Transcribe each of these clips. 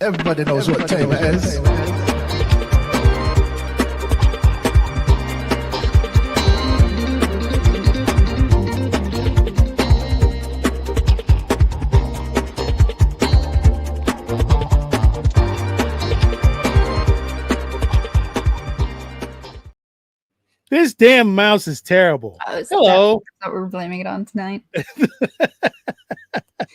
Everybody knows what time it is. This damn mouse is terrible. Hello. That's what we're blaming it on tonight.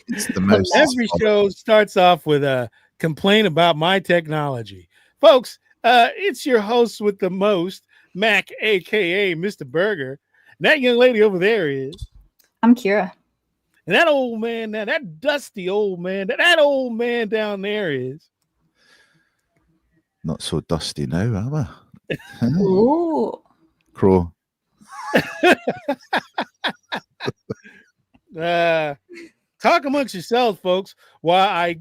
It's the mouse. Every show starts off with a complaint about my technology. Folks, it's your host with the most, Mac, a.k.a. Mr. Burger. And that young lady over there is... I'm Kira. And that old man, that dusty old man, that old man down there is... Not so dusty now, am I? Ooh. Crow. Talk amongst yourselves, folks, while I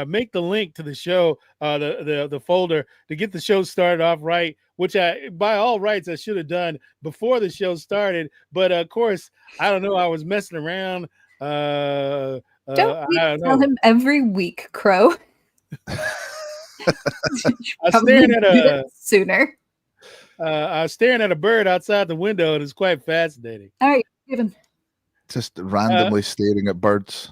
make the link to the show, the folder to get the show started off right, which I, by all rights, I should have done before the show started. But of course, I don't know. I was messing around. Don't we tell him every week, Crow? I was staring at sooner. I was staring at a bird outside the window, and it's quite fascinating. All right, Steven. Just randomly staring at birds.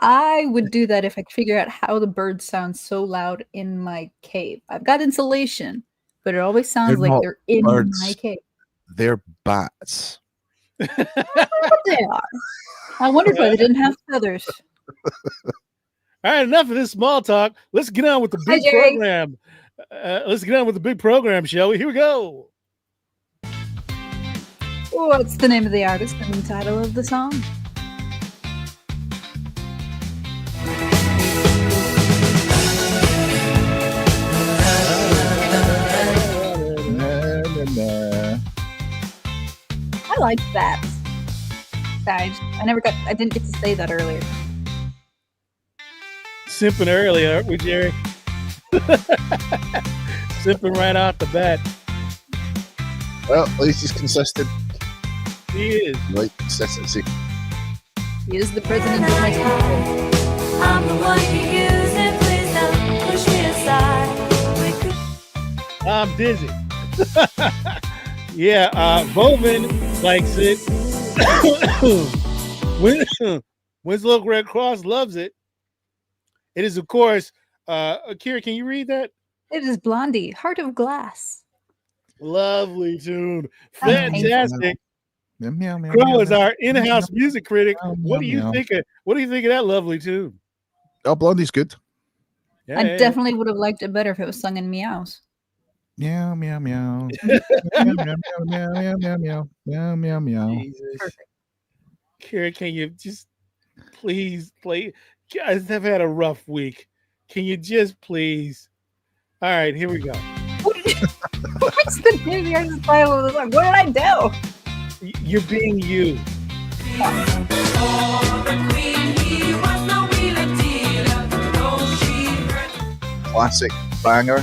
I would do that if I could figure out how the birds sound so loud in my cave. I've got insulation, but it always sounds like they're in my cave. They're bats. I don't know what they are. I wondered why they didn't have feathers. All right, enough of this small talk. Let's get on with the big program. Let's get on with the big program, shall we? Here we go. What's the name of the artist and the title of the song? I like that. Sorry, I didn't get to say that earlier. Simping early, aren't we, Jerry? Simping right off the bat. Well, at least he's consistent. He is. Like consistency. He is the president of my country. I'm the one you use, and please don't push me aside. I'm dizzy. Yeah, Bowman likes it. Winslow Red Cross loves it. It is, of course, Kira, can you read that? It is Blondie, Heart of Glass. Lovely tune. Fantastic. Meow, meow, Crow meow, is our in-house music critic. Meow, What do you meow. think of that lovely tune? Oh, Blondie's good. Yeah, I yeah. definitely would have liked it better if it was sung in meows. Meow, meow, meow. Meow, meow, meow, meow, meow, meow, meow, meow, meow. Jesus. Kira, can you just please play? Guys have had a rough week. Can you just please? All right, here we go. What's the name of the artist's title of the song? What did I do? You're being you. Classic banger.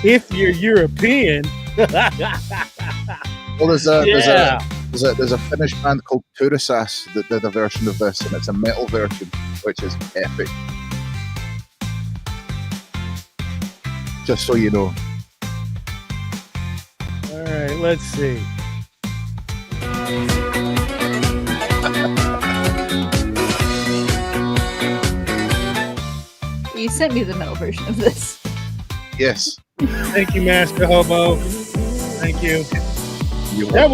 If you're European. Well, there's a Finnish band called Turisas that did a version of this, and it's a metal version, which is epic. Just so you know. All right, let's see. You sent me the metal version of this. Yes. Thank you, Master Hobo. Thank you. That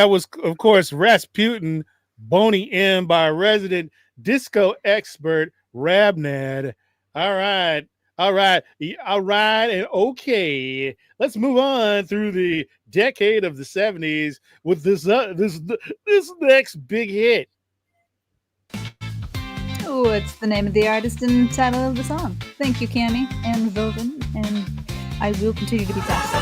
was, of course, Rasputin, Boney M by resident disco expert Rabnad. All right. And okay. Let's move on through the decade of the 70s with this next big hit. What's the name of the artist and title of the song? Thank you, Cammy and Vovan, and I will continue to be toxic.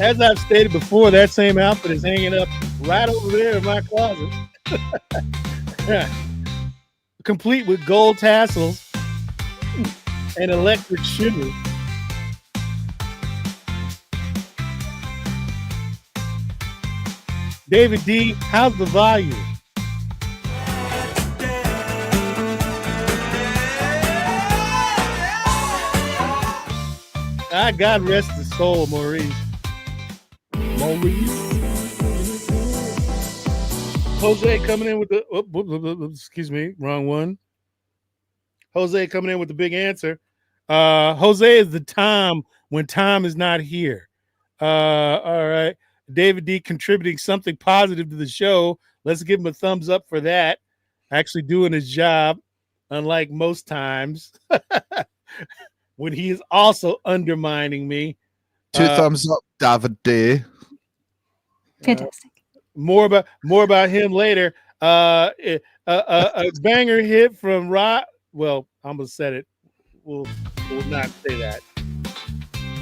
As I've stated before, that same outfit is hanging up right over there in my closet. Complete with gold tassels and electric shoes. David D, how's the volume? God rest his soul, Maurice. Jose coming in with the excuse me, wrong one. Jose coming in with the big answer. Jose is the Tom when Tom is not here. All right. David D contributing something positive to the show. Let's give him a thumbs up for that. Actually doing his job, unlike most times when he is also undermining me. Two thumbs up, David D. Fantastic. More about him later. A banger hit from Rod. Well, I'm gonna set it. We'll not say that.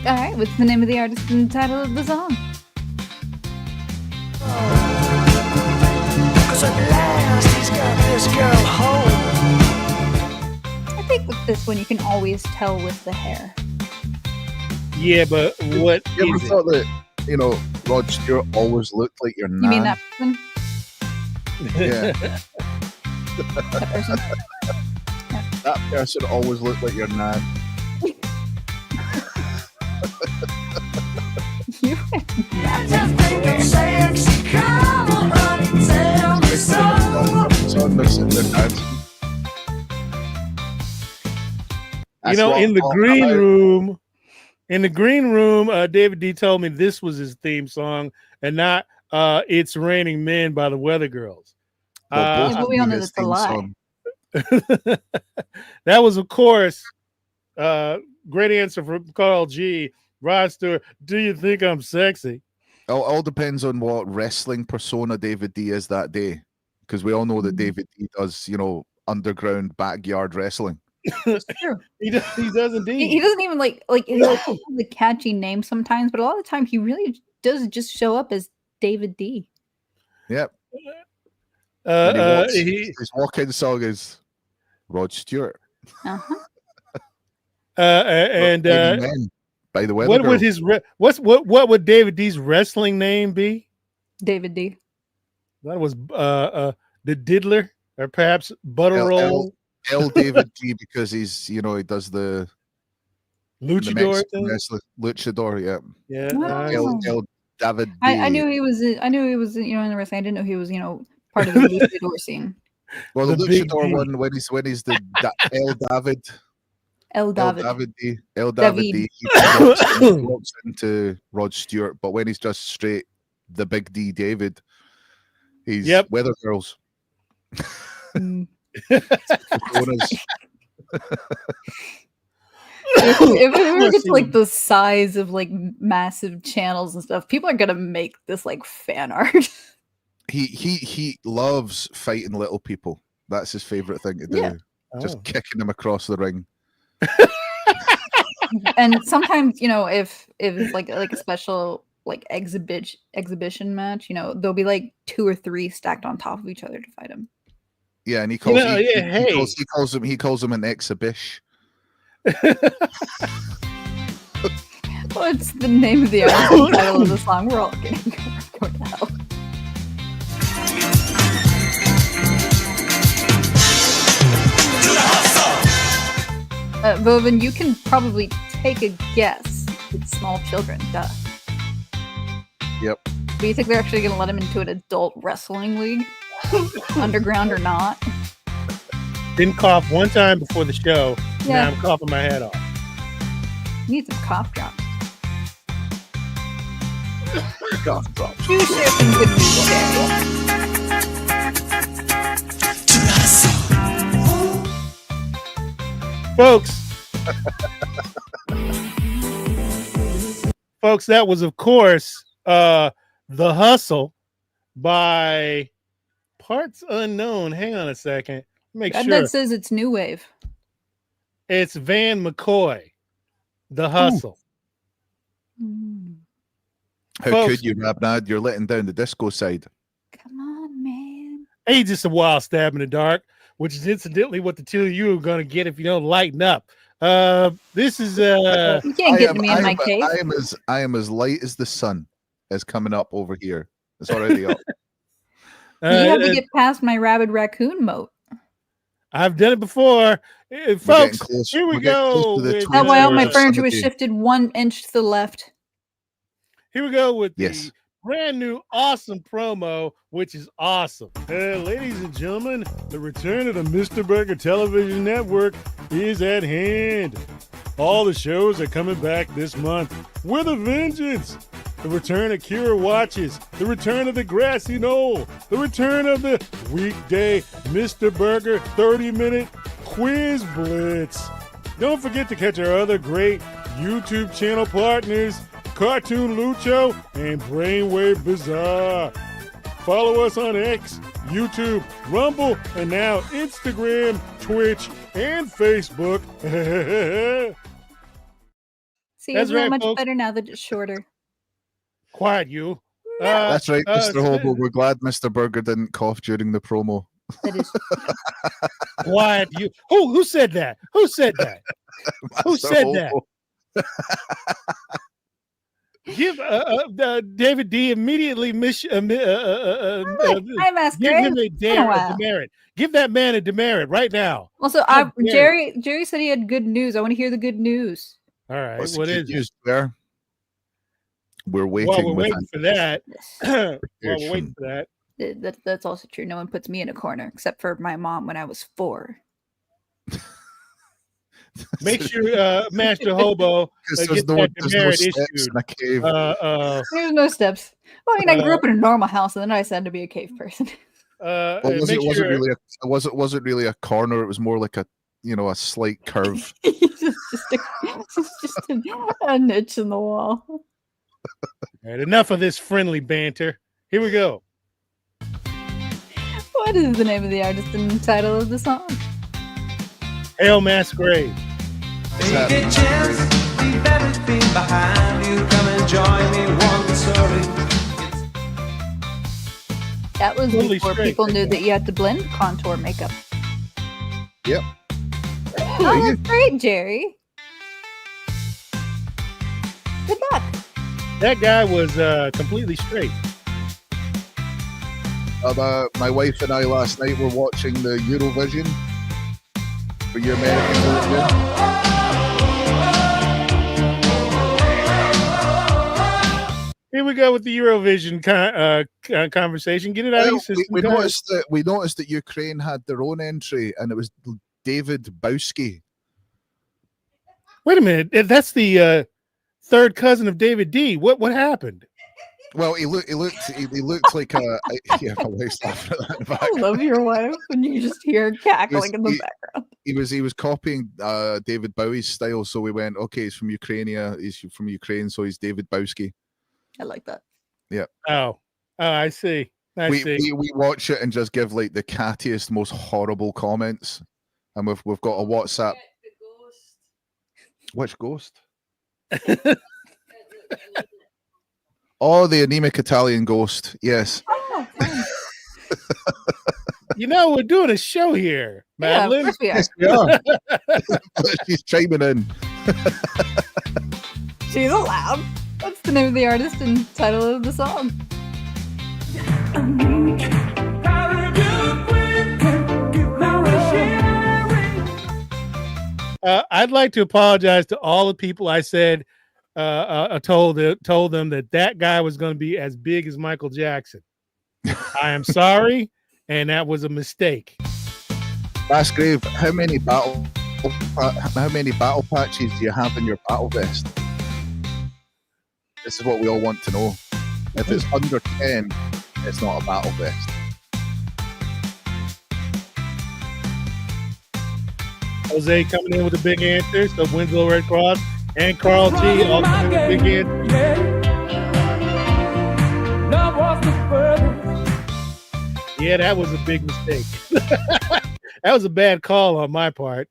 All right. What's the name of the artist and title of the song? I think with this one you can always tell with the hair. Yeah, but what You ever is it? thought that, Rod Stewart always looked like your nan? You mean that person? Yeah. That person? That person always looked like your nan. You It's on the dancing. That's what In the I'm green about. room. In the green room, David D told me this was his theme song and not "It's Raining Men" by the Weather Girls. Well, both but we all know his that's a theme lie. song. That was, of course, great answer from Carl G. Rod Stewart. Do you think I'm sexy? All depends on what wrestling persona David D is that day, because we all know that David D does, underground backyard wrestling. It's true. He does indeed. He doesn't even like he has a catchy name sometimes, but a lot of the time he really does just show up as David D. Yep. And He his walk-in song is Rod Stewart. Uh-huh. and Men by the way, what would his what would David D's wrestling name be? David D. That was the Diddler, or perhaps Butter Roll, L David D, because he's he does the Luchador Mexican thing. wrestler, Luchador, yeah. Yeah, Wow. L David D. I knew he was in the wrestling. I didn't know he was part of the luchador scene. Well, the big Luchador D. one when he's the El David. El David. El David D. He walks into Rod Stewart, but when he's just straight the big D David, he's Weather Girls. Mm. Oh, if it ever gets like the size of like massive channels and stuff, people are gonna make this like fan art. He loves fighting little people. That's his favorite thing to do. Yeah. Just kicking them across the ring. And sometimes, if it's like a special like exhibition match, there'll be like 2 or 3 stacked on top of each other to fight him. Yeah, and he calls he calls him an exhibition. What's the name of the artist title of the song? We're all getting going to hell. Vovan, you can probably take a guess. It's small children, duh. Yep. But you think they're actually going to let him into an adult wrestling league? Underground or not. Didn't cough one time before the show. Yeah. Now I'm coughing my head off. Need some cough drops. Cough drops. You share some good news, Jerry. Folks, that was, of course, The Hustle by Parts Unknown. Hang on a second. Make sure. That says it's new wave. It's Van McCoy, The Hustle. How Folks, could you, Rabnad? You're letting down the disco side. Come on, man. Hey, just a wild stab in the dark, which is incidentally what the two of you are going to get if you don't lighten up. This is You can't get me in my cave. I am as light as the sun is coming up over here. It's already up. You have to get past my rabid raccoon moat. I've done it before. Folks, here we go. That's why all my furniture was shifted 1 inch to the left. Here we go with the brand new awesome promo, which is awesome. Ladies and gentlemen, the return of the Mr. Burger Television Network is at hand. All the shows are coming back this month with a vengeance. The return of Kira Watches, the return of the Grassy Knoll, the return of the weekday Mr. Burger 30-minute Quiz Blitz. Don't forget to catch our other great YouTube channel partners, Cartoon Lucho and Brainwave Bizarre. Follow us on X, YouTube, Rumble, and now Instagram, Twitch, and Facebook. See, it's not much better now that it's shorter. Quiet, you. That's right, Mr. Hobo. We're glad Mr. Burger didn't cough during the promo. That is quiet, you. Who said that? Who said that? Who said Hobo. that? Give David D immediately I'm asking. give him a demerit. Give that man a demerit right now. Also, Jerry said he had good news. I want to hear the good news. All right, What's what the is good news there? We're waiting. While we're waiting for that. Yes. While we're waiting for that. That's also true. No one puts me in a corner except for my mom when I was 4. Make sure Master Hobo gets that demerit issued. There's no steps. Well, I mean, I grew up in a normal house, and then I decided to be a cave person. It wasn't really a corner. It was more like a slight curve. It's just a niche in the wall. All right, enough of this friendly banter. Here we go. What is the name of the artist and the title of the song? Hail Masquerade. Take a chance, leave everything behind you. Come and join me, one story. That was Totally before straight. people knew that you had to blend contour makeup. Yep. Oh, that's great, Jerry. Good luck. That guy was completely straight. My wife and I last night were watching the Eurovision for your American version. Here we go with the Eurovision conversation. Get it out of your system. We noticed that Ukraine had their own entry, and it was David Bowski. Wait a minute. That's the third cousin of David D. What happened? Well, he looked like a yeah. My wife's laughing at that in the I background. love your wife when you just hear cackling in the background. He was copying David Bowie's style, so we went, okay, he's from Ukraine. He's from Ukraine, so he's David Bowski. I like that. Yeah. Oh, I see. We watch it and just give like the cattiest, most horrible comments, and we've got a WhatsApp. Which ghost? Oh, the anemic Italian ghost. Yes. Oh, fun. We're doing a show here, Madeline. Yeah, of course we are. She's chiming in. She's allowed. What's the name of the artist and title of the song? I'd like to apologize to all the people I said told them that guy was going to be as big as Michael Jackson. I am sorry. and that was a mistake. Bassgrave, how many battle patches do you have in your battle vest? This is what we all want to know. If it's under 10, it's not a battle vest. Jose coming in with a big answer. So Winslow Red Cross and Carl G also coming with a big answer. Yeah, that was a big mistake. That was a bad call on my part.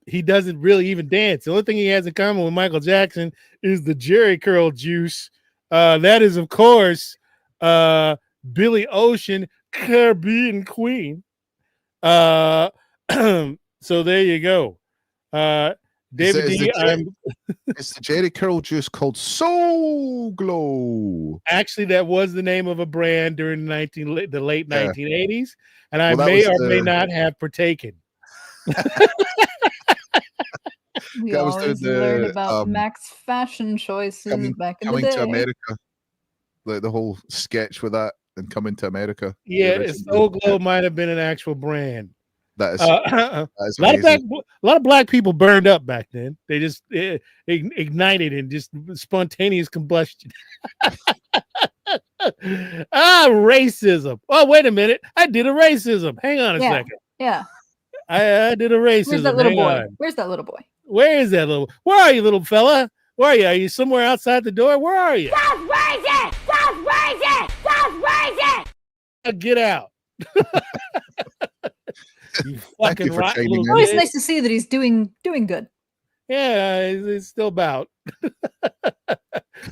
He doesn't really even dance. The only thing he has in common with Michael Jackson is the Jerry curl juice. That is, of course, Billy Ocean, Caribbean Queen. So there you go. David D. It's the Jerry curl juice called Soul Glow. Actually, that was the name of a brand during the late 1980s, and I may or may not have partaken. We always learn about Mac's fashion choices back in the day. Coming to America, the whole sketch with that and Coming to America. Yeah, Soul Glow might have been an actual brand. That is, a lot of black people burned up back then. They just ignited and just spontaneous combustion. Racism. Oh, wait a minute. I did a racism. Hang on a second. Yeah. I did a racism. Where's that little boy? Where's that little boy? Where is that little? Where are you, little fella? Where are you? Are you somewhere outside the door? Where are you? That's racist! That's racist! That's racist! Get out. You fucking rotten little. Always nice to see that he's doing good. Yeah, it's still about.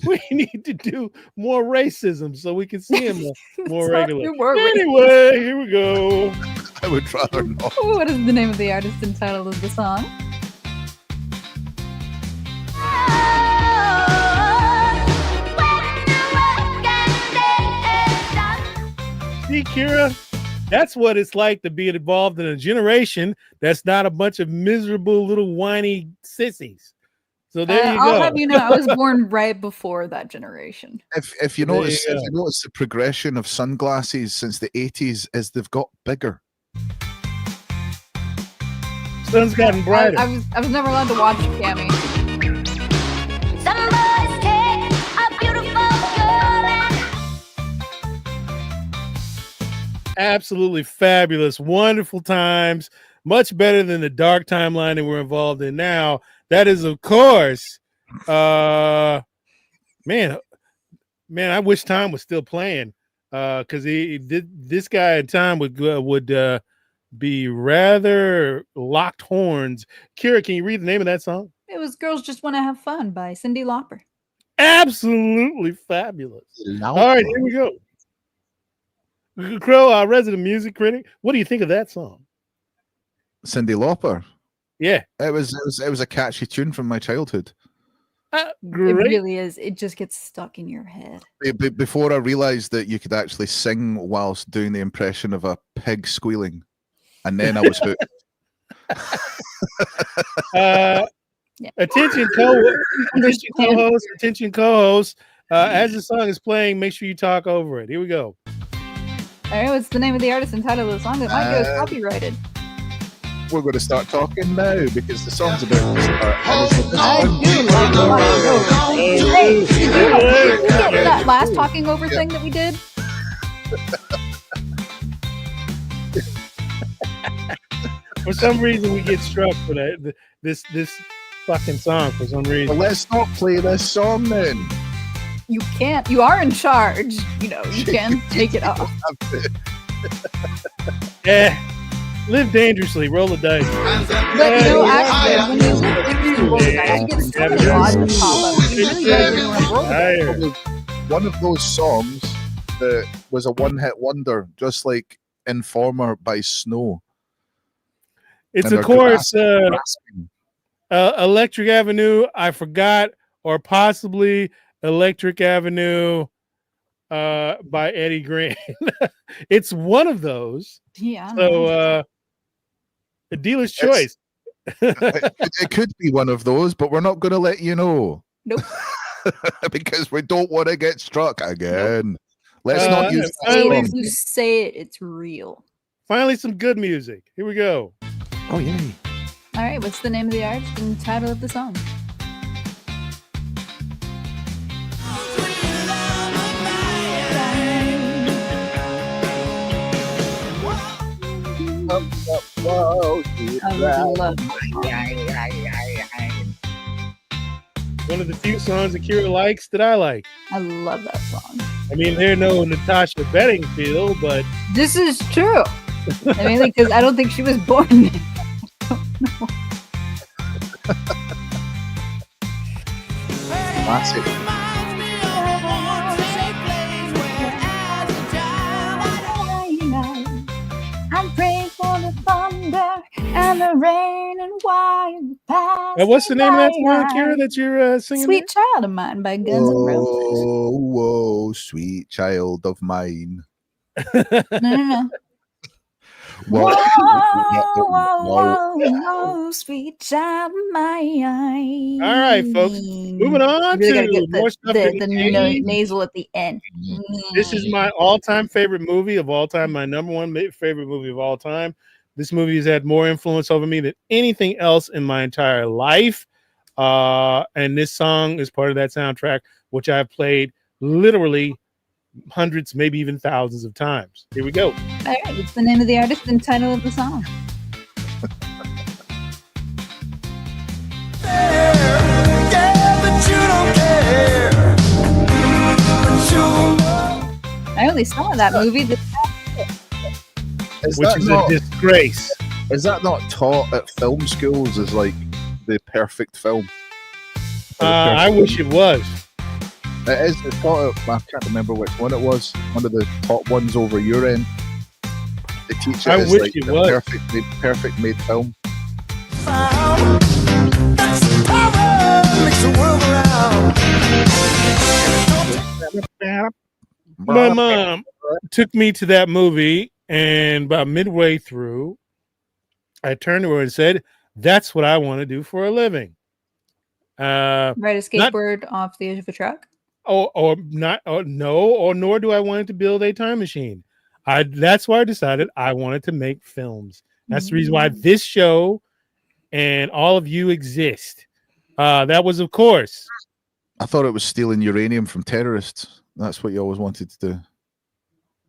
We need to do more racism so we can see him more regularly. Anyway, here we go. I would rather not. What is the name of the artist and title of the song? See, Kira, that's what it's like to be involved in a generation that's not a bunch of miserable little whiny sissies. So there you go. I'll have you know, I was born right before that generation. If you notice the progression of sunglasses since the 80s is they've got bigger. Sun's gotten brighter. I was never allowed to watch Cammy. Absolutely fabulous, wonderful times, much better than the dark timeline that we're involved in now. That is, of course, man, I wish Tom was still playing, because this guy in Tom would be rather locked horns. Kira, can you read the name of that song? It was "Girls Just Want to Have Fun" by Cyndi Lauper. Absolutely fabulous. All right, here we go. Crow, our resident music critic, what do you think of that song? Cyndi Lauper. Yeah, it was a catchy tune from my childhood. Great. It really is. It just gets stuck in your head. Before I realized that you could actually sing whilst doing the impression of a pig squealing, and then I was hooked. Attention co-host. As the song is playing, make sure you talk over it. Here we go. All right, what's the name of the artist and title of the song? That might go copyrighted. We're going to start talking now because the song's about to start. Hey, did you get that last talking over thing that we did? For some reason, we get struck for that. This fucking song. For some reason, well, let's not play this song then. You can't. You are in charge. You know, you can take it off. Yeah. Live dangerously. Roll the dice. But you know, actually, when you roll the dice, you get so many odds to pop up. You really gotta roll the dice. One of those songs that was a one-hit wonder, just like Informer by Snow. It's, of course, Electric Avenue, I Forgot, or possibly Electric Avenue by Eddie Grant. It's one of those. Yeah. So a dealer's choice. It could be one of those, but we're not going to let you know. Nope. Because we don't want to get struck again. Nope. Let's not use that finally, If you say it, it's real. finally some good music. Here we go. Oh, yay. All right, what's the name of the artist and the title of the song? I love One of the few songs Akira likes that I like. I love that song. I mean, they're no Natasha Bedingfield, but This is true. I mean, because I don't think she was born then. Classic. I'm praying for the thunder and the rain and wild pass. what's the name of that song, Akira, that you're singing? Sweet Child of Mine by Guns N' Roses. Oh, whoa, sweet child of mine. No. Well, Whoa, sweet child of mine. All right, folks. Moving on You really gotta to get more stuff. in the the game. nasal at the end. This is my all-time favorite movie of all time. My number one favorite movie of all time. This movie has had more influence over me than anything else in my entire life. And this song is part of that soundtrack, which I've played literally hundreds, maybe even thousands of times. Here we go. All right, what's the name of the artist and title of the song? I only saw that movie. Is Which that is not, a disgrace. is that not taught at film schools as like the perfect film? I wish it was. It is. It's taught at, I can't remember which one it was. One of the top ones over your end. They teach it I as wish like it the was. perfect made film. My mom took me to that movie, and about midway through, I turned to her and said, "That's what I want to do for a living." Ride a skateboard off the edge of a truck? Or not, or no, or nor do I want to build a time machine. That's why I decided I wanted to make films. That's the reason why this show and all of you exist. That was, of course. I thought it was stealing uranium from terrorists. That's what you always wanted to do.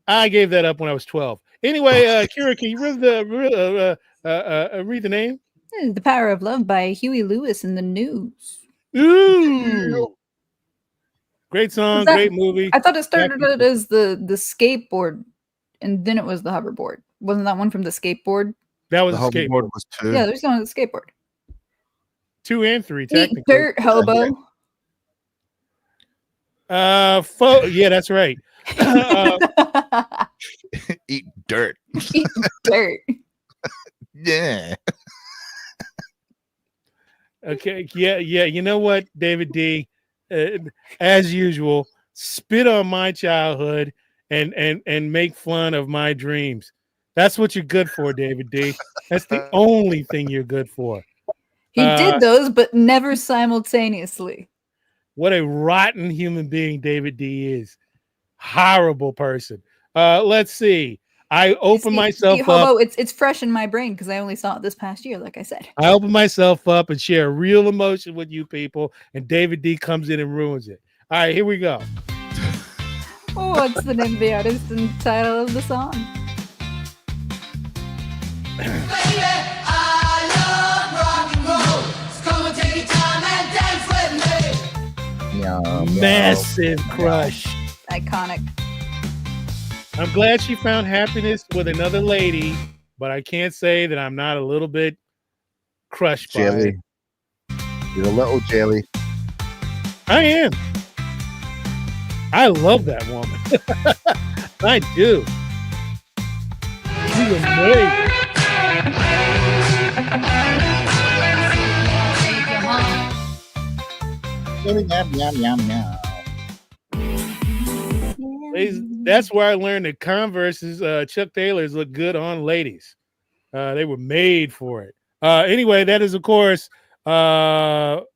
I gave that up when I was 12. Anyway, Kira, can you read the name? The Power of Love by Huey Lewis in the News. Ooh. Great song, great movie. I thought it started out as the skateboard, and then it was the hoverboard. Wasn't that one from the skateboard? That was The a skateboard. hoverboard was 2. Yeah, there's one on the skateboard. 2 and 3, Eat technically. dirt, hobo. Yeah, that's right. Eat dirt. Eat dirt. Yeah. Okay, yeah. You know what, David D? As usual, spit on my childhood and make fun of my dreams. That's what you're good for, David D. That's the only thing you're good for. He did those, but never simultaneously. What a rotten human being David D is. Horrible person. Let's see. I open myself hobo, up. It's fresh in my brain because I only saw it this past year, like I said. I open myself up and share real emotion with you people, and David D comes in and ruins it. All right, here we go. What's the name of the artist and title of the song? Massive crush. Iconic. I'm glad she found happiness with another lady, but I can't say that I'm not a little bit crushed by Jelly. it. You're a little jelly. I am. I love that woman. I do. She's amazing. That's where I learned that Converse's Chuck Taylors look good on ladies. They were made for it. Anyway, that is, of course, hang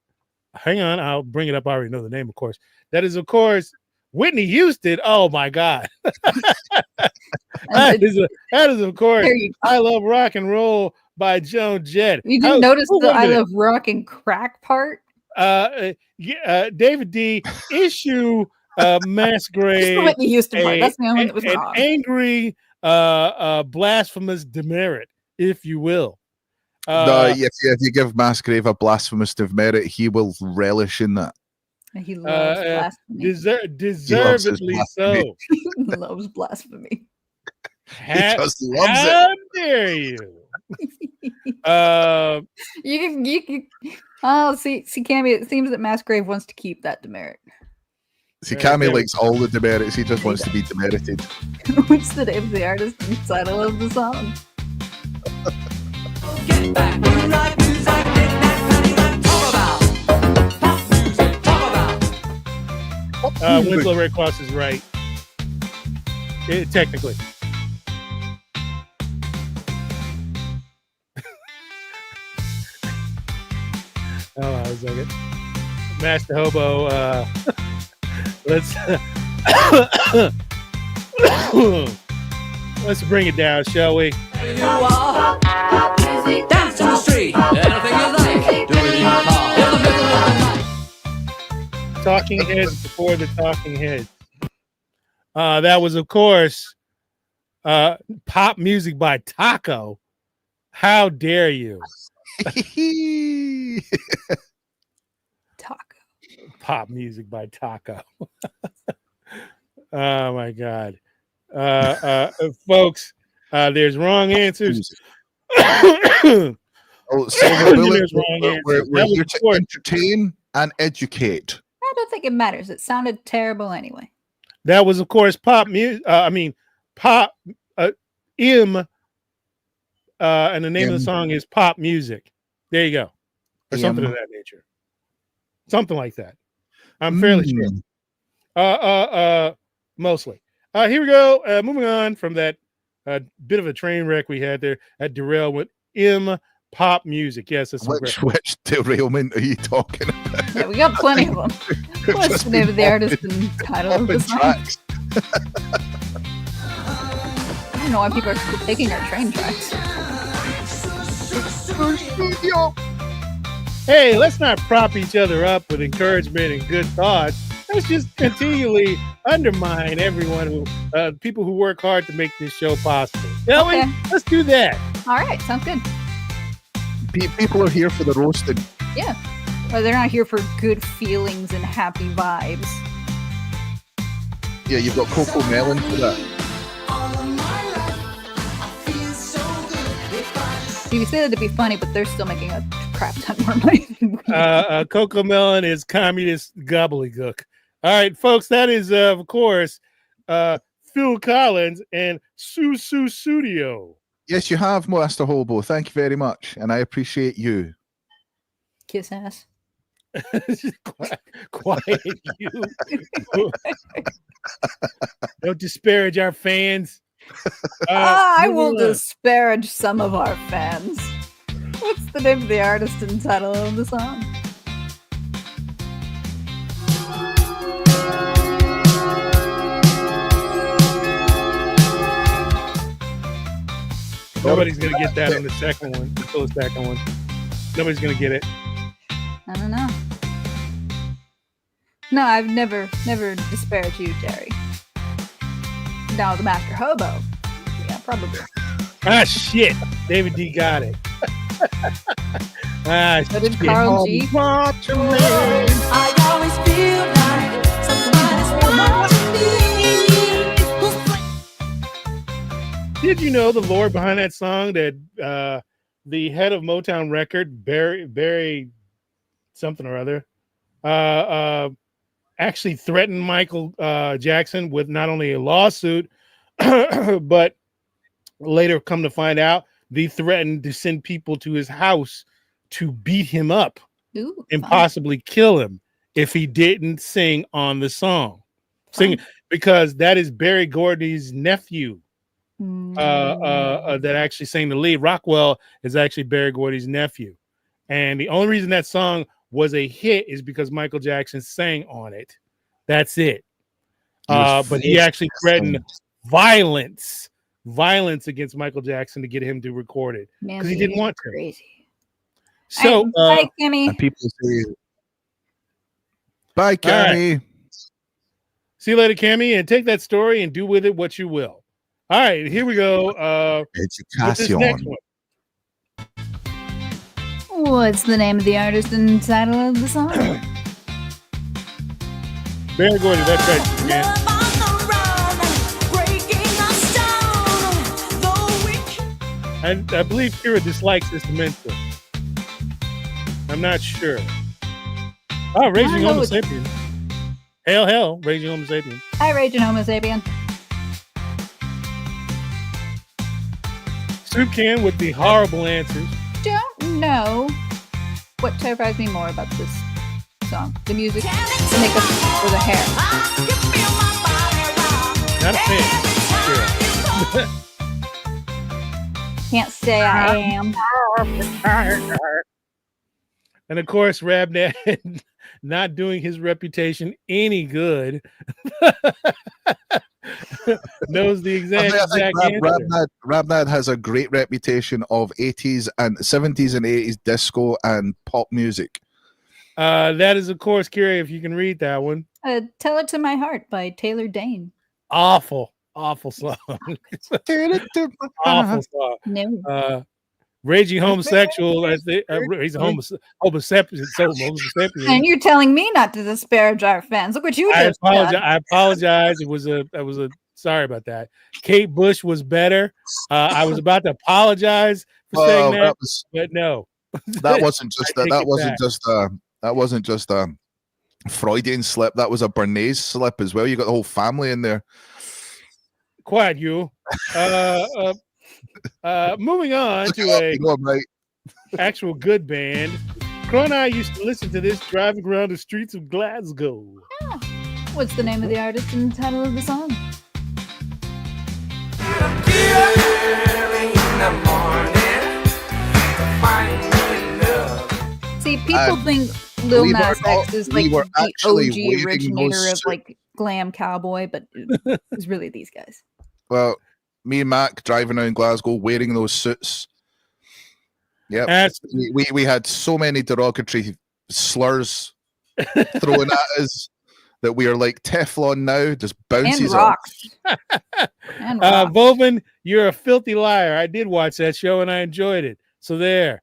on, I'll bring it up. I already know the name, of course. That is, of course, Whitney Houston. Oh my God. that is of course I Love Rock and Roll by Joan Jett. You didn't notice the I Love Rock and Crack part? David D. issue Masquerade. Just the Whitney Houston part. That's the only one that was an wrong. Angry blasphemous demerit, if you will. If you give Masquerade a blasphemous demerit, he will relish in that. He loves blasphemy. Deservedly so. He loves blasphemy. He just loves it. How dare you? You can. Oh, see, Cammy. It seems that Masquerade wants to keep that demerit. See, Cammy likes all the demerits. He just wants to be demerited. What's the name of the artist and title of the song? Get back. You like music, get that talk about. Winslow Red Cross is right. Technically. Hold on a second. Master Hobo, let's bring it down, shall we? You are. Dance to the street. Anything you like. Do it in your car. In the middle of the night. Talking Heads before the Talking Heads. That was, of course, Pop Music by Taco. How dare you? Taco. Pop Music by Taco. Oh my God. Folks, there's wrong answers. Silver Bullet, we're here to entertain and educate. I don't think it matters. It sounded terrible anyway. That was, of course, Pop Music. Pop M. And the name of the song is Pop Music. There you go. Or something of that nature. Something like that. I'm fairly sure. Mostly. Here we go. Moving on from that bit of a train wreck we had there at derail with M Pop Music. Yes, it's which derailment are you talking about? Yeah, we got plenty of them. What's the name of the artist and title of the song? I don't know why people are still taking our train tracks. Hey, let's not prop each other up with encouragement and good thoughts. Let's just continually undermine everyone who, people who work hard to make this show possible. Shall we? Let's do that. All right, sounds good. People are here for the roasting. Yeah, well, they're not here for good feelings and happy vibes. Yeah, you've got Coco Melon for that. You say that to be funny, but they're still making a crap ton more money than we. Coco Melon is communist gobbledygook. All right, folks, that is, of course, Phil Collins and Su Studio. Yes, you have, Master Hobo. Thank you very much, and I appreciate you. Kiss ass. Quiet, you. Don't disparage our fans. I will disparage some of our fans. What's the name of the artist and title of the song? Nobody's gonna get that on the second one. Until the second one, nobody's gonna get it. I don't know. No, I've never disparaged you, Jerry. Now the Master Hobo. Yeah, probably. Ah, shit. David D got it. So did Carl G. I always feel like somebody's watching me. Did you know the lore behind that song that the head of Motown Record, Barry something or other, actually threatened Michael Jackson with not only a lawsuit, but later come to find out, they threatened to send people to his house to beat him up and possibly kill him if he didn't sing on the song. Sing because that is Barry Gordy's nephew that actually sang the lead. Rockwell is actually Barry Gordy's nephew. And the only reason that song was a hit is because Michael Jackson sang on it. That's it. But he actually threatened violence against Michael Jackson to get him to record it because he didn't want to. Crazy. So, bye, Kimmy. And people say, "Bye, Cammy." Right. See you later, Cammy, and take that story and do with it what you will. All right, here we go. With this next one. What's the name of the artist and title of the song? Barry Gordy, that's right. Man. I believe Kira dislikes this immensely. I'm not sure. Oh, Raging Homo Sapien. Hell, Raging Homo Sapien. Hi, Raging Homo Sapien. Soup Can with the horrible answers. Don't know what terrifies me more about this song. The music, the makeup, or the hair. Not a fan. Kira. Can't say I am. And of course, Rabnad not doing his reputation any good. Knows the exact answer. Rabnad has a great reputation of 80s and 70s and 80s disco and pop music. That is, of course, Kira, if you can read that one. Tell It to My Heart by Taylor Dane. Awful song. Awful song. No. Raging Homosexual, as they he's a homosapien. And you're telling me not to disparage our fans. Look what you did. I apologize. It was a sorry about that. Kate Bush was better. I was about to apologize for saying that, but no. That wasn't just a Freudian slip. That was a Bernays slip as well. You got the whole family in there. Quiet, you. Moving on to a actual good band. Crow and I used to listen to this driving around the streets of Glasgow. Oh. What's the name of the artist and the title of the song? See, people think Lil Nas X is like the OG originator of like glam cowboy, but it's really these guys. Well, me and Mac driving around Glasgow wearing those suits. Yeah, we had so many derogatory slurs thrown at us that we are like Teflon now, just bounces off. And rocks. Vovin, you're a filthy liar. I did watch that show and I enjoyed it. So there.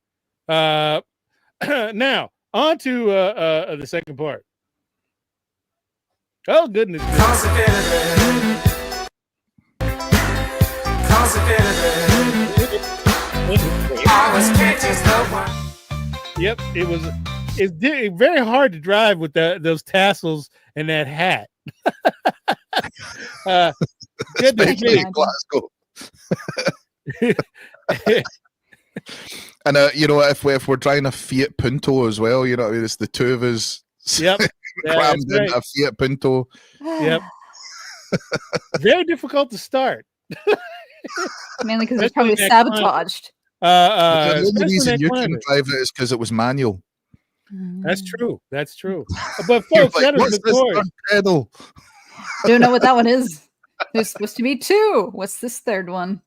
Now on to the second part. Oh goodness. Yep, it's very hard to drive with those tassels and that hat. Goodness me. Glasgow. And you know, if we're driving a Fiat Punto as well, you know, it's the two of us. Yep, crammed in a Fiat Punto. Yep. Very difficult to start. Mainly because it's probably sabotaged. The only reason you couldn't drive it is because it was manual. That's true. That's true. But folks, that is the chorus. Pedal? Don't know what that one is. There's supposed to be two. What's this third one?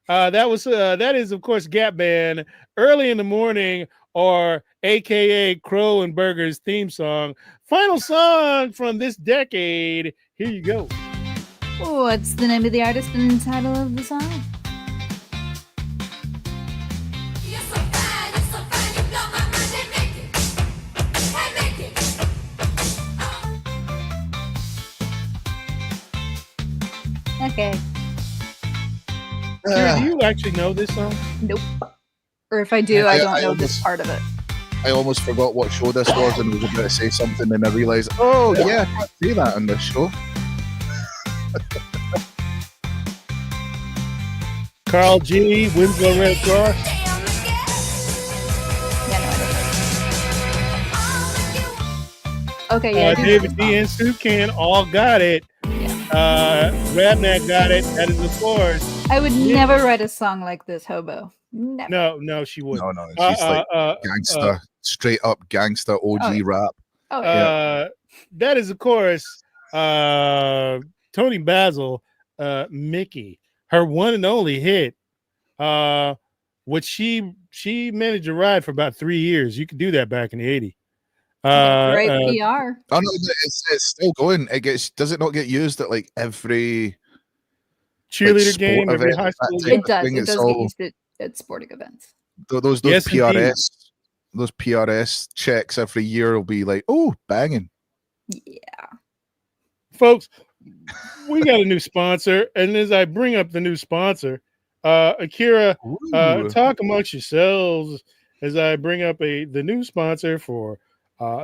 That is, of course, Gap Band, Early in the Morning, or AKA Crow and Burger's theme song. Final song from this decade. Here you go. What's the name of the artist and title of the song? Okay. Do you actually know this song? Nope. Or if I do, I don't know this part of it. I almost forgot what show this was and was about to say something, and I realized, oh yeah, I can't say that on this show. Carl G, Winslow Red Cross. Yeah, no, okay, yeah. David D and Soup Can all got it. Yeah. Radnack got it. That is, of course. I would never write a song like this, Hobo. Never. No, she wouldn't. No, she's like gangster, straight up gangster OG rap. Oh, yeah. That is, of course, Tony Tony Basil, Mickey, her one and only hit, which she managed to ride for about 3 years. You could do that back in the 80s. Great PR. Oh no, it's still going. Does it not get used at like every cheerleader sport game, every event, high school that game? It does. thing? It It's does all- get used at sporting events. those Yes, indeed. those PRS checks every year will be like, oh, banging. Yeah. Folks, we got a new sponsor, and as I bring up the new sponsor, Akira, Ooh. talk amongst yourselves as I bring up the new sponsor for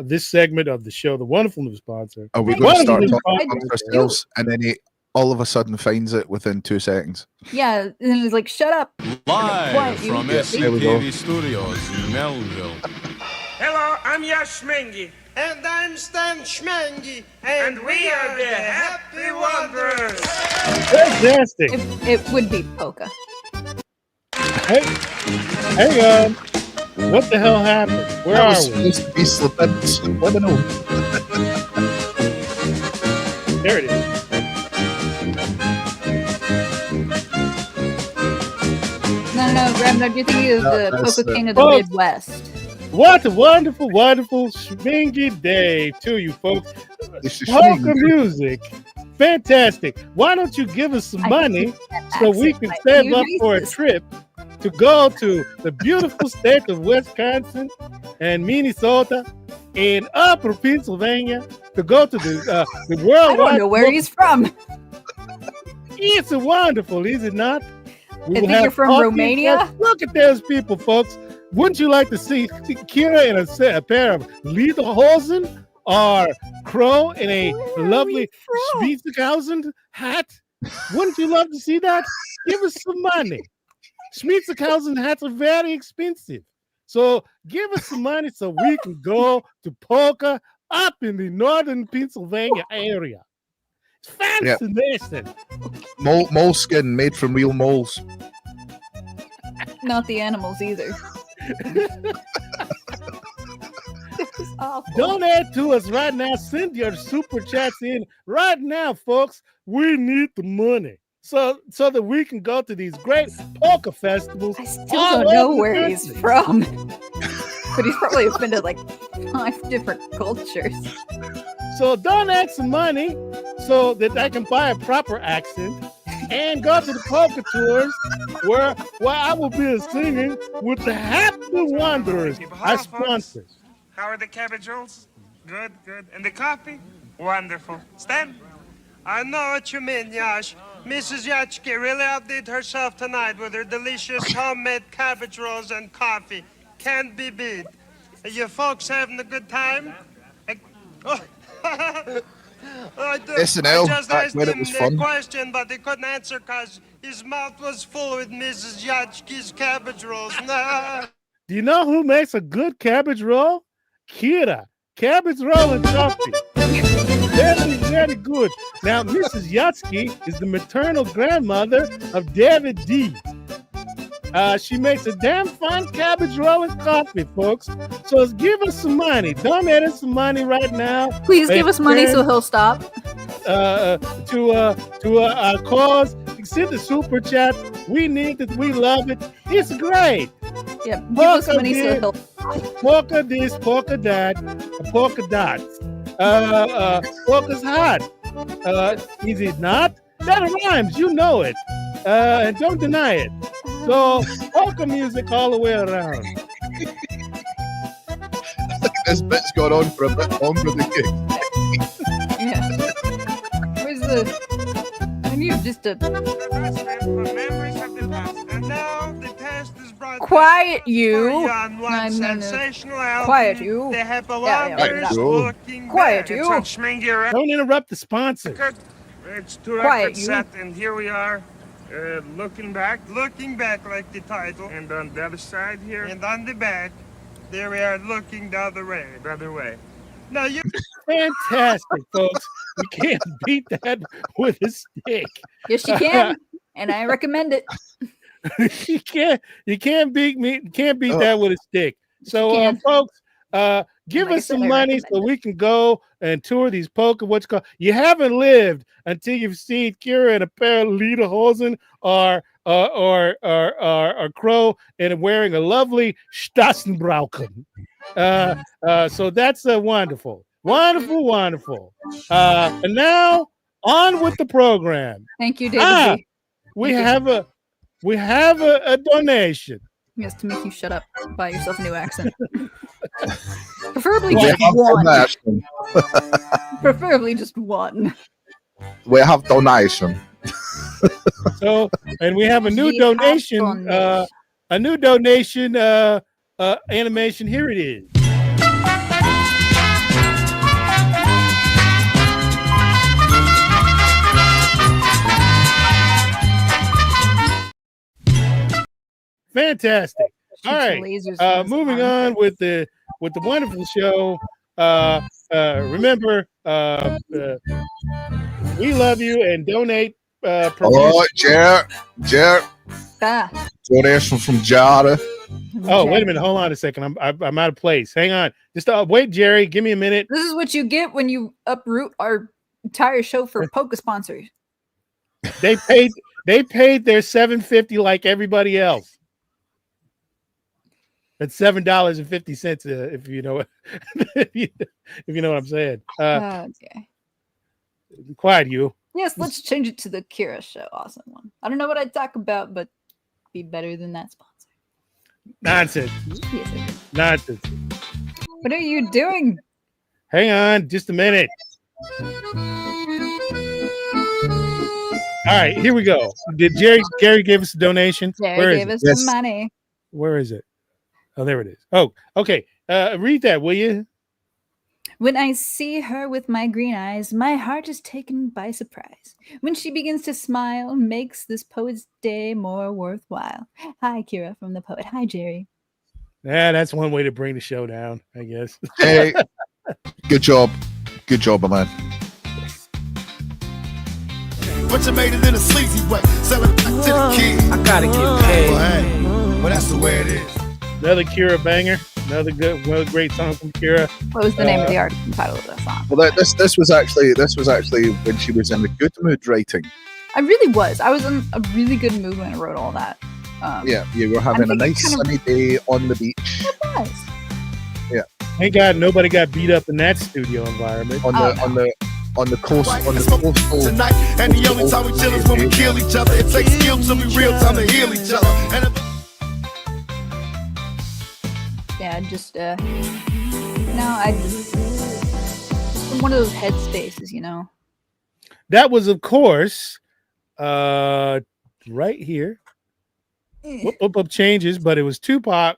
this segment of the show, the wonderful new sponsor. Are we Hey, going to start wonderful new talking sponsor. amongst ourselves, and then he all of a sudden finds it within 2 seconds? Yeah. And it's like, shut up. Live Quiet, you. from Yes, there we go. SCTV Studios in Melville. Hello, I'm Yash Schmengi. And I'm Stan Schmengi. And we are the Happy Wanderers. Fantastic. It would be polka. Hey, what the hell happened? Where That are was we? supposed to be subliminal. There it is. No, Graham, you're thinking of No, the that's polka the- king of the Oh. Midwest. What a wonderful, wonderful Schmingy day to you folks. This is Polka Schmingy. music. Fantastic. Why don't you give us some I money think that so we accent can might save be up for a racist. trip to go to the beautiful state of Wisconsin and Minnesota and upper Pennsylvania to go to the I worldwide. don't know where he's from. It's wonderful, is it not? We I will think you're have from coffee. Romania. Look at those people, folks. Wouldn't you like to see Kira in a pair of lederhosen or Crow in a Where are lovely we from? Schmietzhausen hat? Wouldn't you love to see that? Give us some money. Schmietzhausen hats are very expensive. So give us some money so we can go to polka up in the northern Pennsylvania area. It's fascinating. Moleskin made from real moles. Not the animals either. This is awful. Donate to us right now. Send your super chats in right now, folks. We need the money so that we can go to these great polka festivals. I still all don't know over the where he's country. from. But he's probably offended like 5 different cultures. So donate some money so that I can buy a proper accent and go to the polka tours where I will be singing with the Happy Wanderers, our sponsors. How are the cabbage rolls? Good, good. And the coffee? Wonderful. Stan? I know what you mean, Yash. Mrs. Yachke really outdid herself tonight with her delicious homemade cabbage rolls and coffee. Can't be beat. Are you folks having a good time? SNL, I just back asked when it him was the fun. question, but he couldn't answer because his mouth was full with Mrs. Yachke's cabbage rolls. Nah. Do you know who makes a good cabbage roll? Kira. Cabbage roll and coffee. Very, very good. Now, Mrs. Yatsky is the maternal grandmother of David D. She makes a damn fine cabbage roll and coffee, folks. So give us some money. Donate us some money right now. Please give us money so Send, he'll stop. to our cause. Send the super chat. We need it. We love it. It's great. Yeah, give us Polka money so did. he'll. Polka this, polka that, polka dots. Polka's hot. Is it not? That rhymes. You know it. And don't deny it. So polka music all the way around. This bit's gone on for a bit longer than you. Yeah. Where's the? I need just a Memories of the past. And now the past is brought quiet for you. on one No. sensational album. Quiet you. The Happy Yeah, Wanderers yeah. looking Quiet back. you. It's on Schmingy Don't interrupt the sponsor. record. It's two Quiet records you. set, and here we are. Looking back like the title, and on the other side here, and on the back, there we are looking the other way. Now you Fantastic, folks. You can't beat that with a stick. Yes, you can, and I recommend it. You can't beat that with a stick. So can. folks, Give Like I us said, some I money so recommend we can go and tour these what's called. You haven't lived until you've seen Kira in a pair of lederhosen or Crow and wearing a lovely Stassenbrauken. So that's wonderful. Wonderful. And now on with the program. Thank you, David B. We Thank you. have a donation. Yes, to make you shut up, buy yourself a new accent. Preferably We just have one. donation. Preferably just one. We have donation. So, and we have a new We have donation. donation. A new donation animation. Here it is. Fantastic. All right. Moving on with the wonderful show. Remember, we love you and donate. Oh, Jared. Donation from Jared. Oh, wait a minute. Hold on a second. I'm out of place. Hang on. Just wait, Jerry. Give me a minute. This is what you get when you uproot our entire show for Poke sponsors. They paid their $7.50 like everybody else. That's $7.50 if you know what if you know what I'm saying. Okay. Quiet, you. Yes, let's change it to the Kira show. Awesome one. I don't know what I'd talk about, but be better than that sponsor. Nonsense. Yes, I do. Nonsense. What are you doing? Hang on, just a minute. All right, here we go. Did Gary gave us a donation? Jerry gave us some money. Where is it? Oh, there it is. Oh, okay. Read that, will you? When I see her with my green eyes, my heart is taken by surprise. When she begins to smile, makes this poet's day more worthwhile. Hi, Kira from the poet. Hi, Jerry. Yeah, that's one way to bring the show down, I guess. Hey, good job. Good job, my man. But you made it in a sleazy way. Selling it back to the kid. I gotta get paid. Well, hey, well, that's the way it is. Another Kira banger. Another great song from Kira. What was the name of the artist and title of that song? Well, this was actually when she was in a good mood writing. I really was. I was in a really good mood when I wrote all that. Yeah, you were having a nice sunny day on the beach. It was. Yeah. Thank God nobody got beat up in that studio environment. On the coast, on the coastal. Tonight, and the only time we chill is when we kill each other. It takes skill to be real time to heal each other. Yeah, just I just in one of those headspaces, you know. That was, of course, right here. Up changes, but it was Tupac.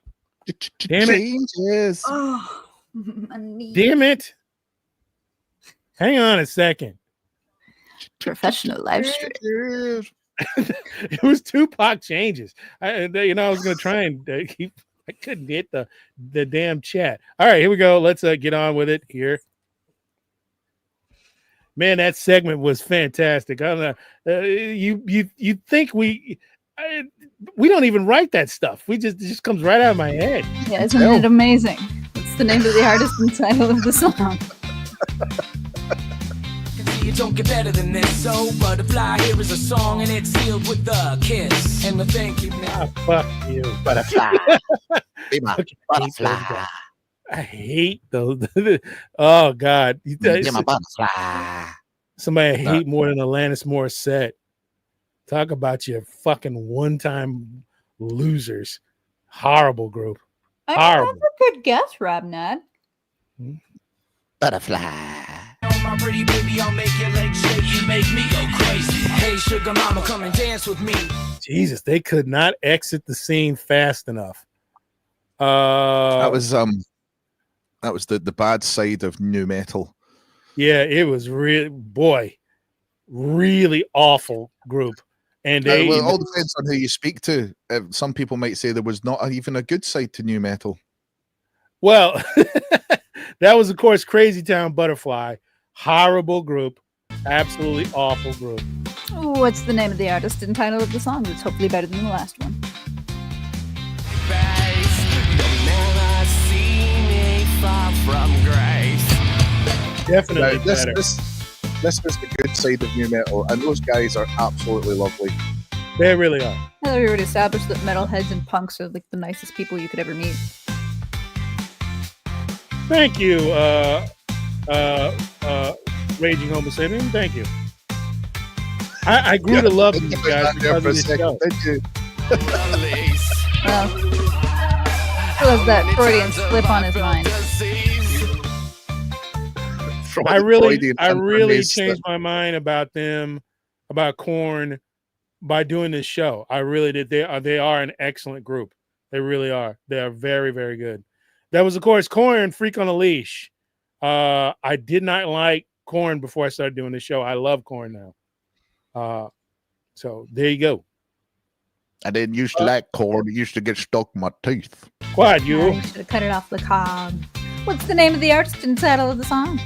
Damn it! Changes. Oh, my knee. Damn it! Hang on a second. Professional live stream. It was Tupac changes. I was gonna try and keep. I couldn't hit the damn chat. All right, here we go. Let's get on with it here. Man, that segment was fantastic. I don't know. You think we don't even write that stuff. It just comes right out of my head. Yeah, isn't it amazing? It's the name of the artist and title of the song. You don't get better than this. So Butterfly, here is a song and it's sealed with a kiss. And the thank you, man. Fuck you. Butterfly. Be my butterfly. I hate those. Oh God. Be my butterfly. Somebody I hate more than Alanis Morissette. Talk about your fucking one-time losers. Horrible group. Horrible. That's a good guess, Robnad. Butterfly. My pretty baby, I'll make your legs shake. You make me go crazy. Hey, sugar mama, come and dance with me. Jesus, they could not exit the scene fast enough. That was the bad side of new metal. Yeah, it was really awful group. And they well, it all depends on who you speak to. Some people might say there was not even a good side to new metal. Well, that was, of course, Crazy Town Butterfly. Horrible group. Absolutely awful group. What's the name of the artist and title of the song? It's hopefully better than the last one. You'll never see me far from Definitely This better. was the good side of new metal, and those guys are absolutely lovely. They really are. I thought we already established that metalheads and punks are like the nicest people you could ever meet. Thank you, Raging Homo Sapien. Thank you. I grew to love these guys because of this show. Thank you. Well, still has that Freudian slip on his mind. I really Freudian changed my mind about them, about Korn, by doing this show. I really did. They are an excellent group. They really are. They are very, very good. That was, of course, Korn, Freak on a Leash. I did not like Korn before I started doing the show. I love Korn now. So there you go. I didn't used to like corn. It used to get stuck in my teeth. Quiet, You you. should have cut it off the cob. What's the name of the artist and title of the song?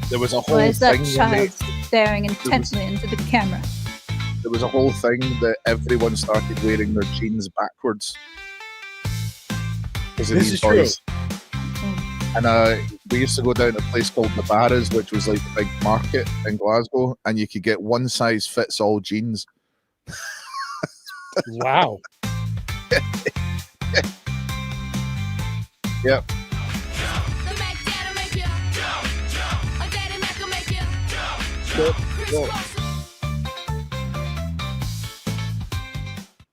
There was a whole Why is that thing. child staring intently into the camera? There was a whole thing that everyone started wearing their jeans backwards. Because of This these is true. boys. And we used to go down to a place called the Barras, which was like a big market in Glasgow, and you could get one size fits all jeans. Wow. Yep.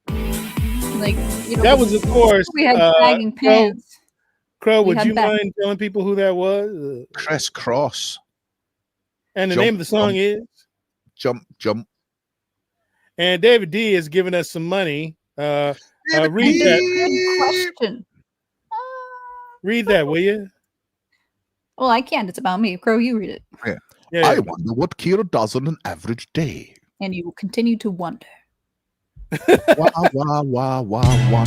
Like, you know, That was, of course, we had sagging pants. Crow, We would had you that. mind telling people who that was? Criss Cross. And the Jump, name of the song jump. is? Jump, jump. And David D has given us some money. Read Good question. Read that, will you? Well, I can't. It's about me. Crow, you read it. Yeah. I wonder what Kira does on an average day. And you will continue to wonder. Wah, wah, wah, wah, wah.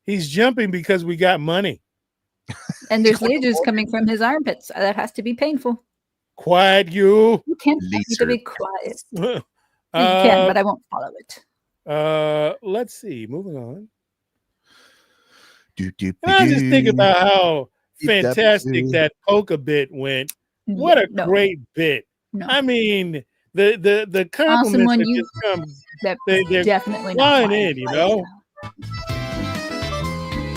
He's jumping because we got money. And there's lasers coming from his armpits. That has to be painful. Quiet, you. You can't tell me to Laser. be quiet. You can, but I won't follow it. Let's see. Moving on. Do, do, And I just think do. about how Beep, dap, fantastic do. that polka bit went. What a No, great bit. no. I mean, the compliments one that you- just come. That's they're definitely not flying mine. in, you know?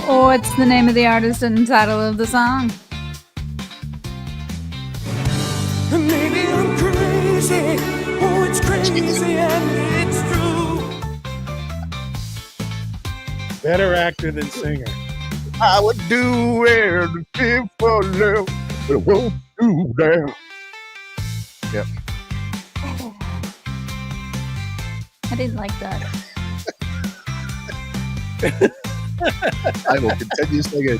Oh, what's the name of the artist and title of the song? Maybe I'm crazy. Oh, it's crazy and it's true. Better actor than singer. I would do anything for love, but I won't do that. Yep. I didn't like that. I will continue singing.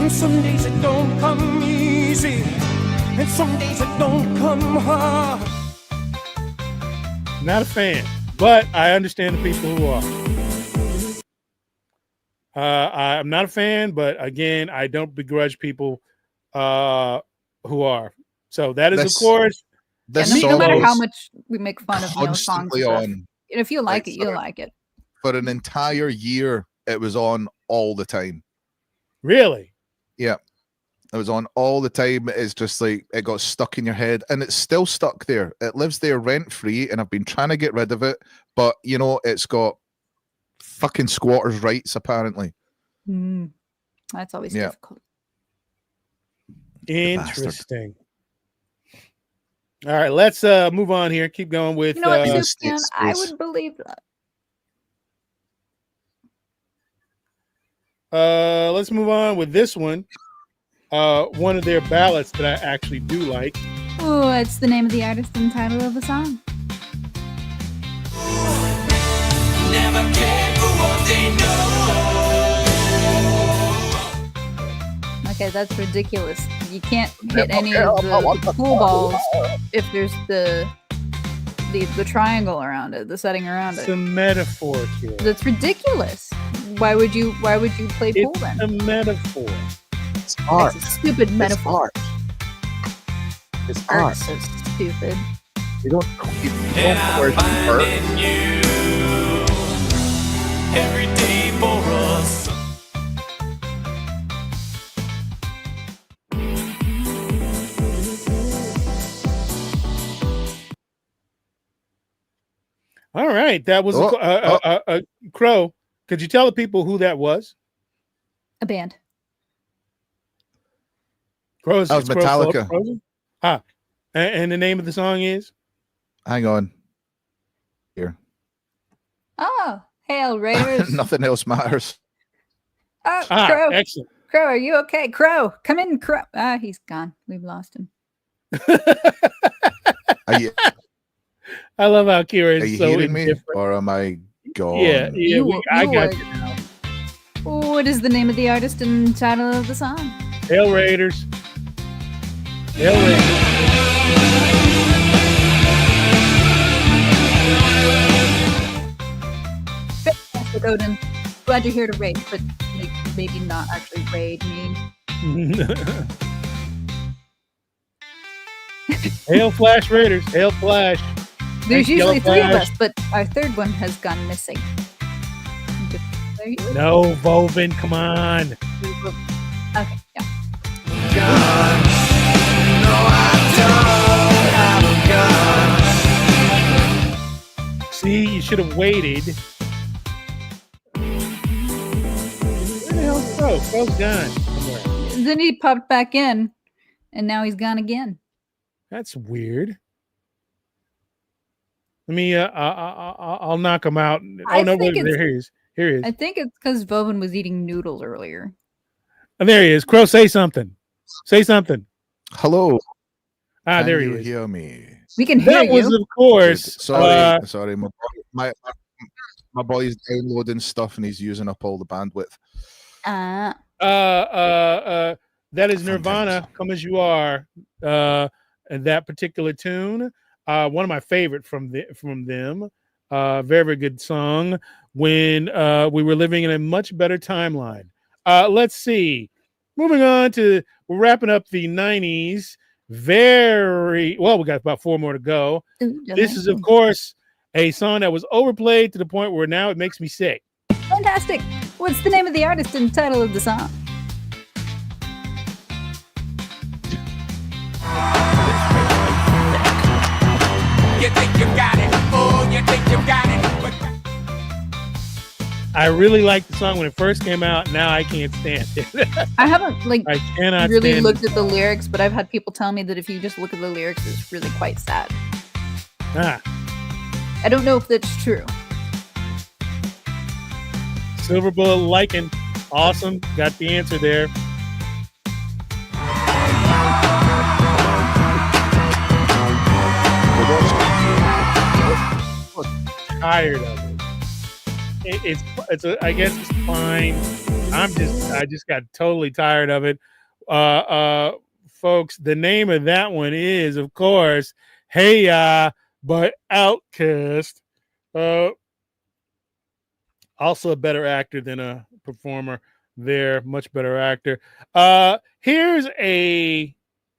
And some days it don't come easy, and some days it don't come hard. Not a fan, but I understand the people who are. I'm not a fan, but again, I don't begrudge people who are. So that is, This- of course, This no song matter how was much we make fun of songs, constantly and stuff, on if you like like, it, you'll for- like it. for an entire year. It was on all the time. really. Yeah. It was on all the time. It's just like it got stuck in your head, and it's still stuck there. It lives there rent free, and I've been trying to get rid of it, but you know, it's got fucking squatters' rights apparently. That's always Yeah. difficult. bastard. Interesting. All right, let's move on here. Keep going with You know what, the Soup state Can? I space. would believe that. let's move on with this one. One of their ballads that I actually do like. Oh, what's the name of the artist and title of the song? Never care for what they know. Okay, that's ridiculous. You can't hit any of the pool balls if there's the triangle around it, the setting around It's it. a metaphor here. That's ridiculous. why would you play pool It's then? a metaphor. It's art. That's a stupid metaphor. It's art. It's art. Art's so stupid. You don't know where art. You every day for us. All right, that was a Crow. Could you tell the people who that was? A band. Crow's, That was Crow Metallica. Frozen? Ah, and the name of the song is? Hang on. Here. Oh, Hail Raiders. Nothing else matters. Oh, Crow. Excellent. Crow, are you okay? Crow, come in, Crow. Ah, he's gone. We've lost him. Are you, I love how Kira are is you so hearing me, indifferent. or am I gone? Yeah, I got are- you now. What is the name of the artist and title of the song? Hail Raiders. Hail Raiders. Fantastic, Odin. Glad you're here to raid, but maybe not actually raid me. Hail Flash Raiders. Hail Flash. There's Thanks, usually Yellow three of Flash. us, but our third one has gone missing. There you go. No, Vovin, come on. Okay, yeah. See, you should have waited. Where the hell's Crow? Crow's gone somewhere. Then he popped back in, and now he's gone again. That's weird. Let me. I'll knock him out. I Oh no! think Wait, it's- here he is. Here he is. I think it's because Vovin was eating noodles earlier. And there he is. Crow, say something. Say something. Hello. Ah, Can there he you is. hear me? We can hear That was, you. of course. Sorry. Sorry. My boy's downloading stuff and he's using up all the bandwidth. That is Nirvana. Sometimes. Come as you are. And that particular tune. One of my favorite from them. Very, very good song. When we were living in a much better timeline. Let's see. Moving on to we're wrapping up the 90s. Very well, we got about 4 more to go. This is, of course, a song that was overplayed to the point where now it makes me sick. Fantastic. What's the name of the artist and title of the song? You think you got it? Oh, you think you got it? But I really liked the song when it first came out. Now I can't stand it. I haven't I cannot really stand looked it. at the lyrics, but I've had people tell me that if you just look at the lyrics, it's really quite sad. Ah, I don't know if that's true. Silver Bullet Lichen. Awesome. Got the answer there. Tired of it. I guess it's fine. I just got totally tired of it. Folks, the name of that one is, of course, Hey Ya by Outkast. Also a better actor than a performer there. Much better actor. Here's a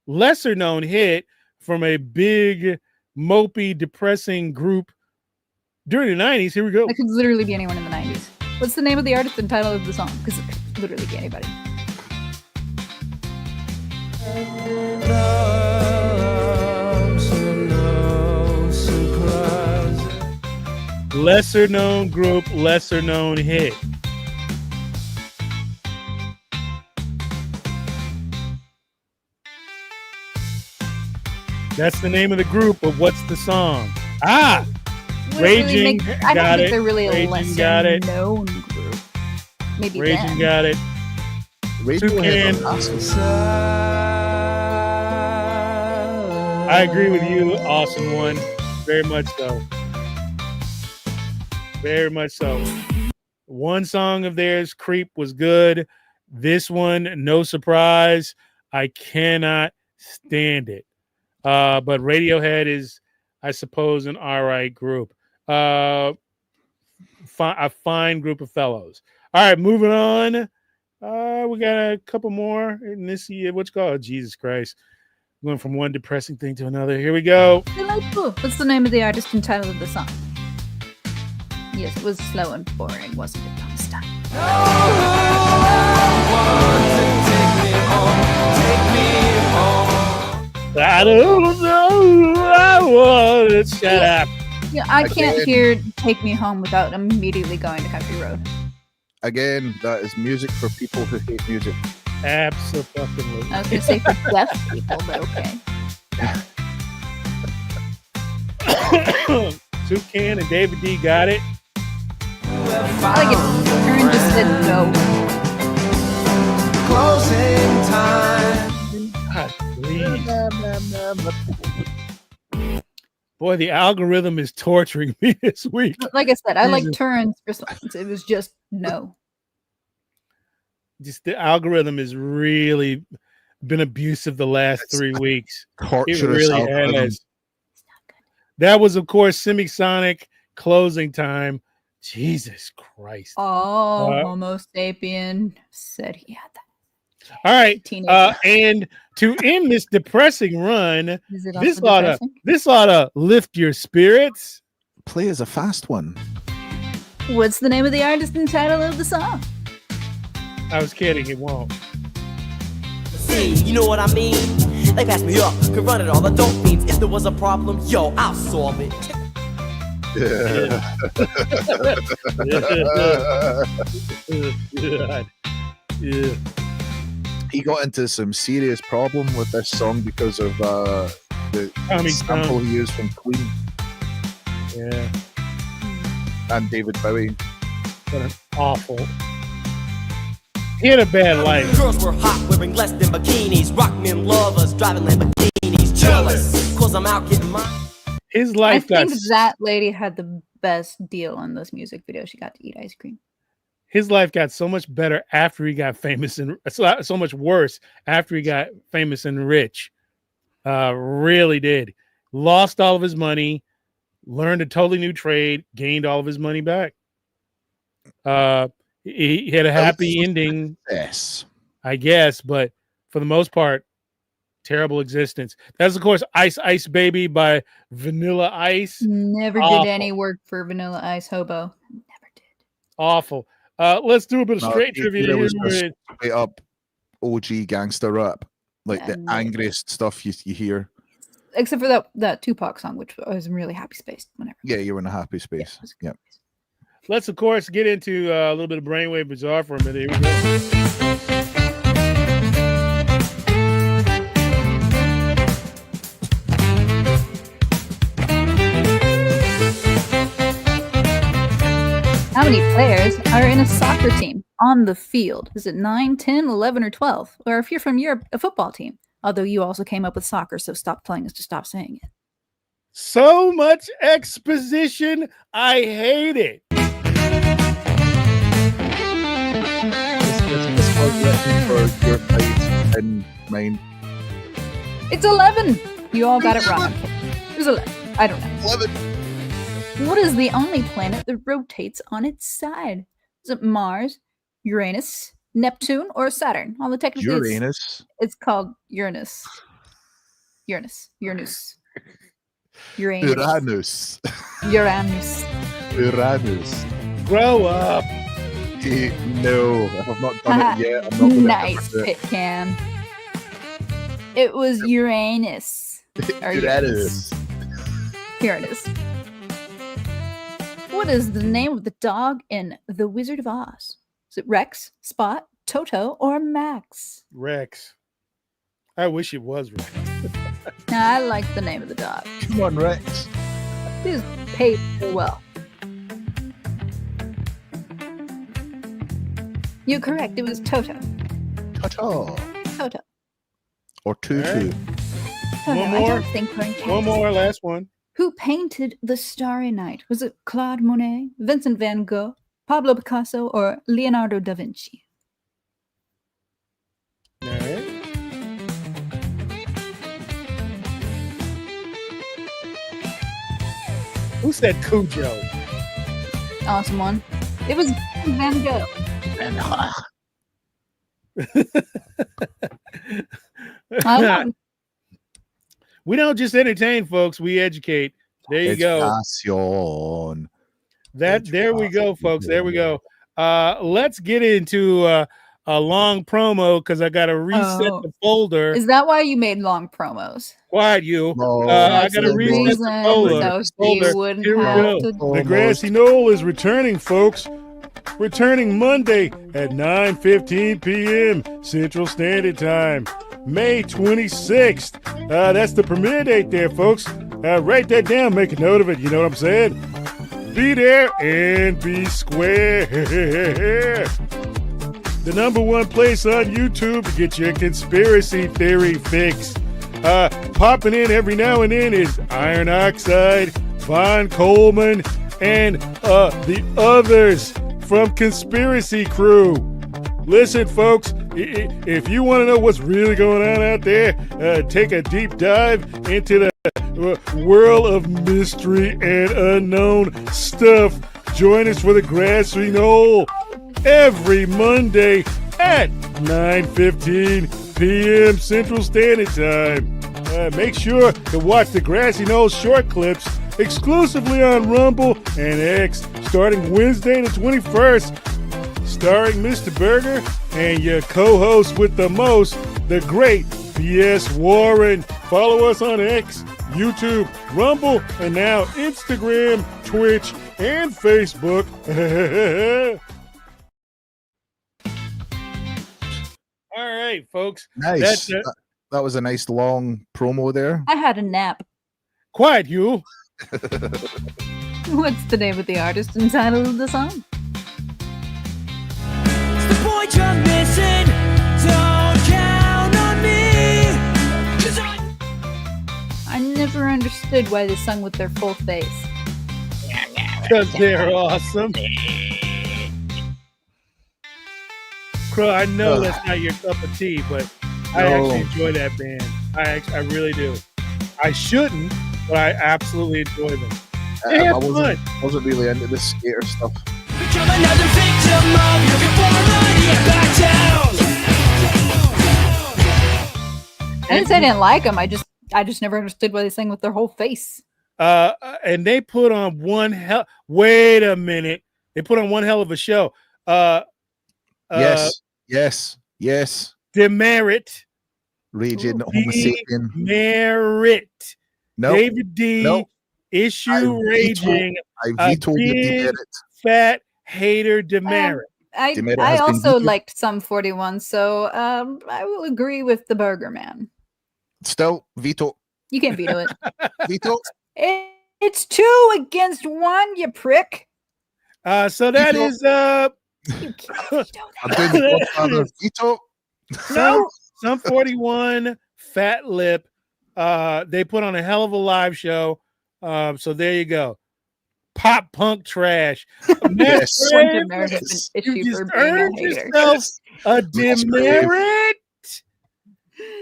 lesser known hit from a big, mopey, depressing group during the 90s. Here we go. It could literally be anyone in the 90s. What's the name of the artist and title of the song? Because it could literally be anybody. Lesser known group, lesser known hit. That's the name of the group, but what's the song? Ah! Raging I don't got think it. they're really a Raging got lesser it. known group. Maybe Raging then. got it. Toucan. I agree with you. Awesome one. Very much so. Very much so. One song of theirs, Creep, was good. This one, no surprise. I cannot stand it. But Radiohead is, I suppose, an all right group. A fine group of fellows. All right, moving on. We got a couple more in this year. What's called? Jesus Christ. Going from one depressing thing to another. Here we go. Delightful. What's the name of the artist and title of the song? Yes, it was slow and boring, wasn't it, Thomas Stein? I don't know. I want to shut up. Yeah, I can't hear Take Me Home without immediately going to Country Road. Again, that is music for people who hate music. Absolutely. I was going to say for deaf people, but okay. Toucan and David D got it. I like it. Kern just said no. Closing time. God, please. Boy, the algorithm is torturing me this week. Like I said, I like Turin's response. It was just no. Just the algorithm has really been abusive the last 3 weeks. It really has. That was, of course, Semisonic Closing Time. Jesus Christ. Oh, Homo sapien said he had that. All right. And to end this depressing run, this ought to lift your spirits. Play as a fast one. What's the name of the artist and title of the song? I was kidding. It won't. See, you know what I mean? They pass me up, could run it all. The dope means if there was a problem, yo, I'll solve it. Yeah. He got into some serious problem with this song because of the sample he used from Queen. Yeah. And David Bowie. What an awful. He had a bad life. Girls were hot, wearing less than bikinis. Rock men lovers, driving Lamborghinis. Jealous, cause I'm out getting mine. His life I think that lady had the best deal on those music videos. She got to eat ice cream. His life got so much better after he got famous and so much worse after he got famous and rich. Really did. Lost all of his money, learned a totally new trade, gained all of his money back. He had a happy ending, yes, I guess, but for the most part, terrible existence. That's, of course, Ice Ice Baby by Vanilla Ice. Never did any work for Vanilla Ice Hobo. Never did. Awful. Let's do a bit of straight trivia. It was straight up OG gangster rap, like the angriest stuff you hear. Except for that Tupac song, which I was in really happy space. Whenever. Yeah, you were in a happy space. Yeah. Let's, of course, get into a little bit of Brainwave Bizarre for a minute. Here we go. How many players are in a soccer team on the field? Is it 9, 10, 11, or 12? Or if you're from Europe, a football team. Although you also came up with soccer, so stop playing us to stop saying it. So much exposition. I hate it. For your place and mine. It's 11. You all got it wrong. It was 11. I don't know. 11. What is the only planet that rotates on its side? Is it Mars, Uranus, Neptune, or Saturn? All the technical Uranus. It's called Uranus. Uranus. Uranus. Uranus. Uranus. Uranus. Uranus. Grow up. No, I've not done it yet. I'm not going Nice pit cam. It was Uranus. Or Uranus. Here it is. What is the name of the dog in The Wizard of Oz? Is it Rex, Spot, Toto, or Max? Rex. I wish it was Rex. Nah, I like the name of the dog. Come on, Rex. He was paid so well. You're correct. It was Toto. Toto. Toto. Or Tutu. Right. Toto. One I more. don't think we're in Kansas. One more, last one. Who painted The Starry Night? Was it Claude Monet, Vincent van Gogh, Pablo Picasso, or Leonardo da Vinci? All right. Who said Cujo? Awesome one. It was Van Gogh. We don't just entertain, folks. We educate. There you go. Educación. There we go, folks. There we go. Let's get into a long promo because I got to reset the folder. Is that why you made long promos? Quiet, you. No, I got to reset the folder. So you wouldn't Here we have go. to. The Grassy Knoll is returning, folks. Returning Monday at 9:15 p.m. Central Standard Time, May 26th. That's the premiere date there, folks. Write that down. Make a note of it. You know what I'm saying? Be there and be square. The number one place on YouTube to get your conspiracy theory fix. Popping in every now and then is Iron Oxide, Von Coleman, and the others from Conspiracy Crew. Listen, folks, if you want to know what's really going on out there, take a deep dive into the world of mystery and unknown stuff. Join us for the Grassy Knoll every Monday at 9:15 p.m. Central Standard Time. Make sure to watch the Grassy Knoll short clips exclusively on Rumble and X starting Wednesday the 21st, starring Mr. Burger and your co-host with the most, the great B.S. Warren. Follow us on X, YouTube, Rumble, and now Instagram, Twitch, and Facebook. All right, folks. Nice. That was a nice long promo there. I had a nap. Quiet, you. What's the name of the artist and title of the song? The boy you're missing, don't count on me. I never understood why they sung with their full face. Because they're awesome. Crow, I know that's not your cup of tea, but I actually enjoy that band. I really do. I shouldn't, but I absolutely enjoy them. I wasn't really into this skater stuff. Become another victim of your conformity and back down. I didn't say I didn't like them. I just never understood why they sang with their whole face. And they put on one hell. Wait a minute. They put on one hell of a show. Yes. Demerit. Raging Homo sapien. Merit. Nope. David D. Nope. Issue raging. I vetoed the Demerit. Fat hater Demerit. I also liked Sum 41, so I will agree with the Burger Man. Still, veto. You can't veto it. Veto. It's 2 against 1, you prick. So that veto. is You can't veto I'm doing the Godfather veto. Sum 41, Fat Lip. They put on a hell of a live show. So there you go. Pop punk trash. Yes. You just earned yourself a demerit.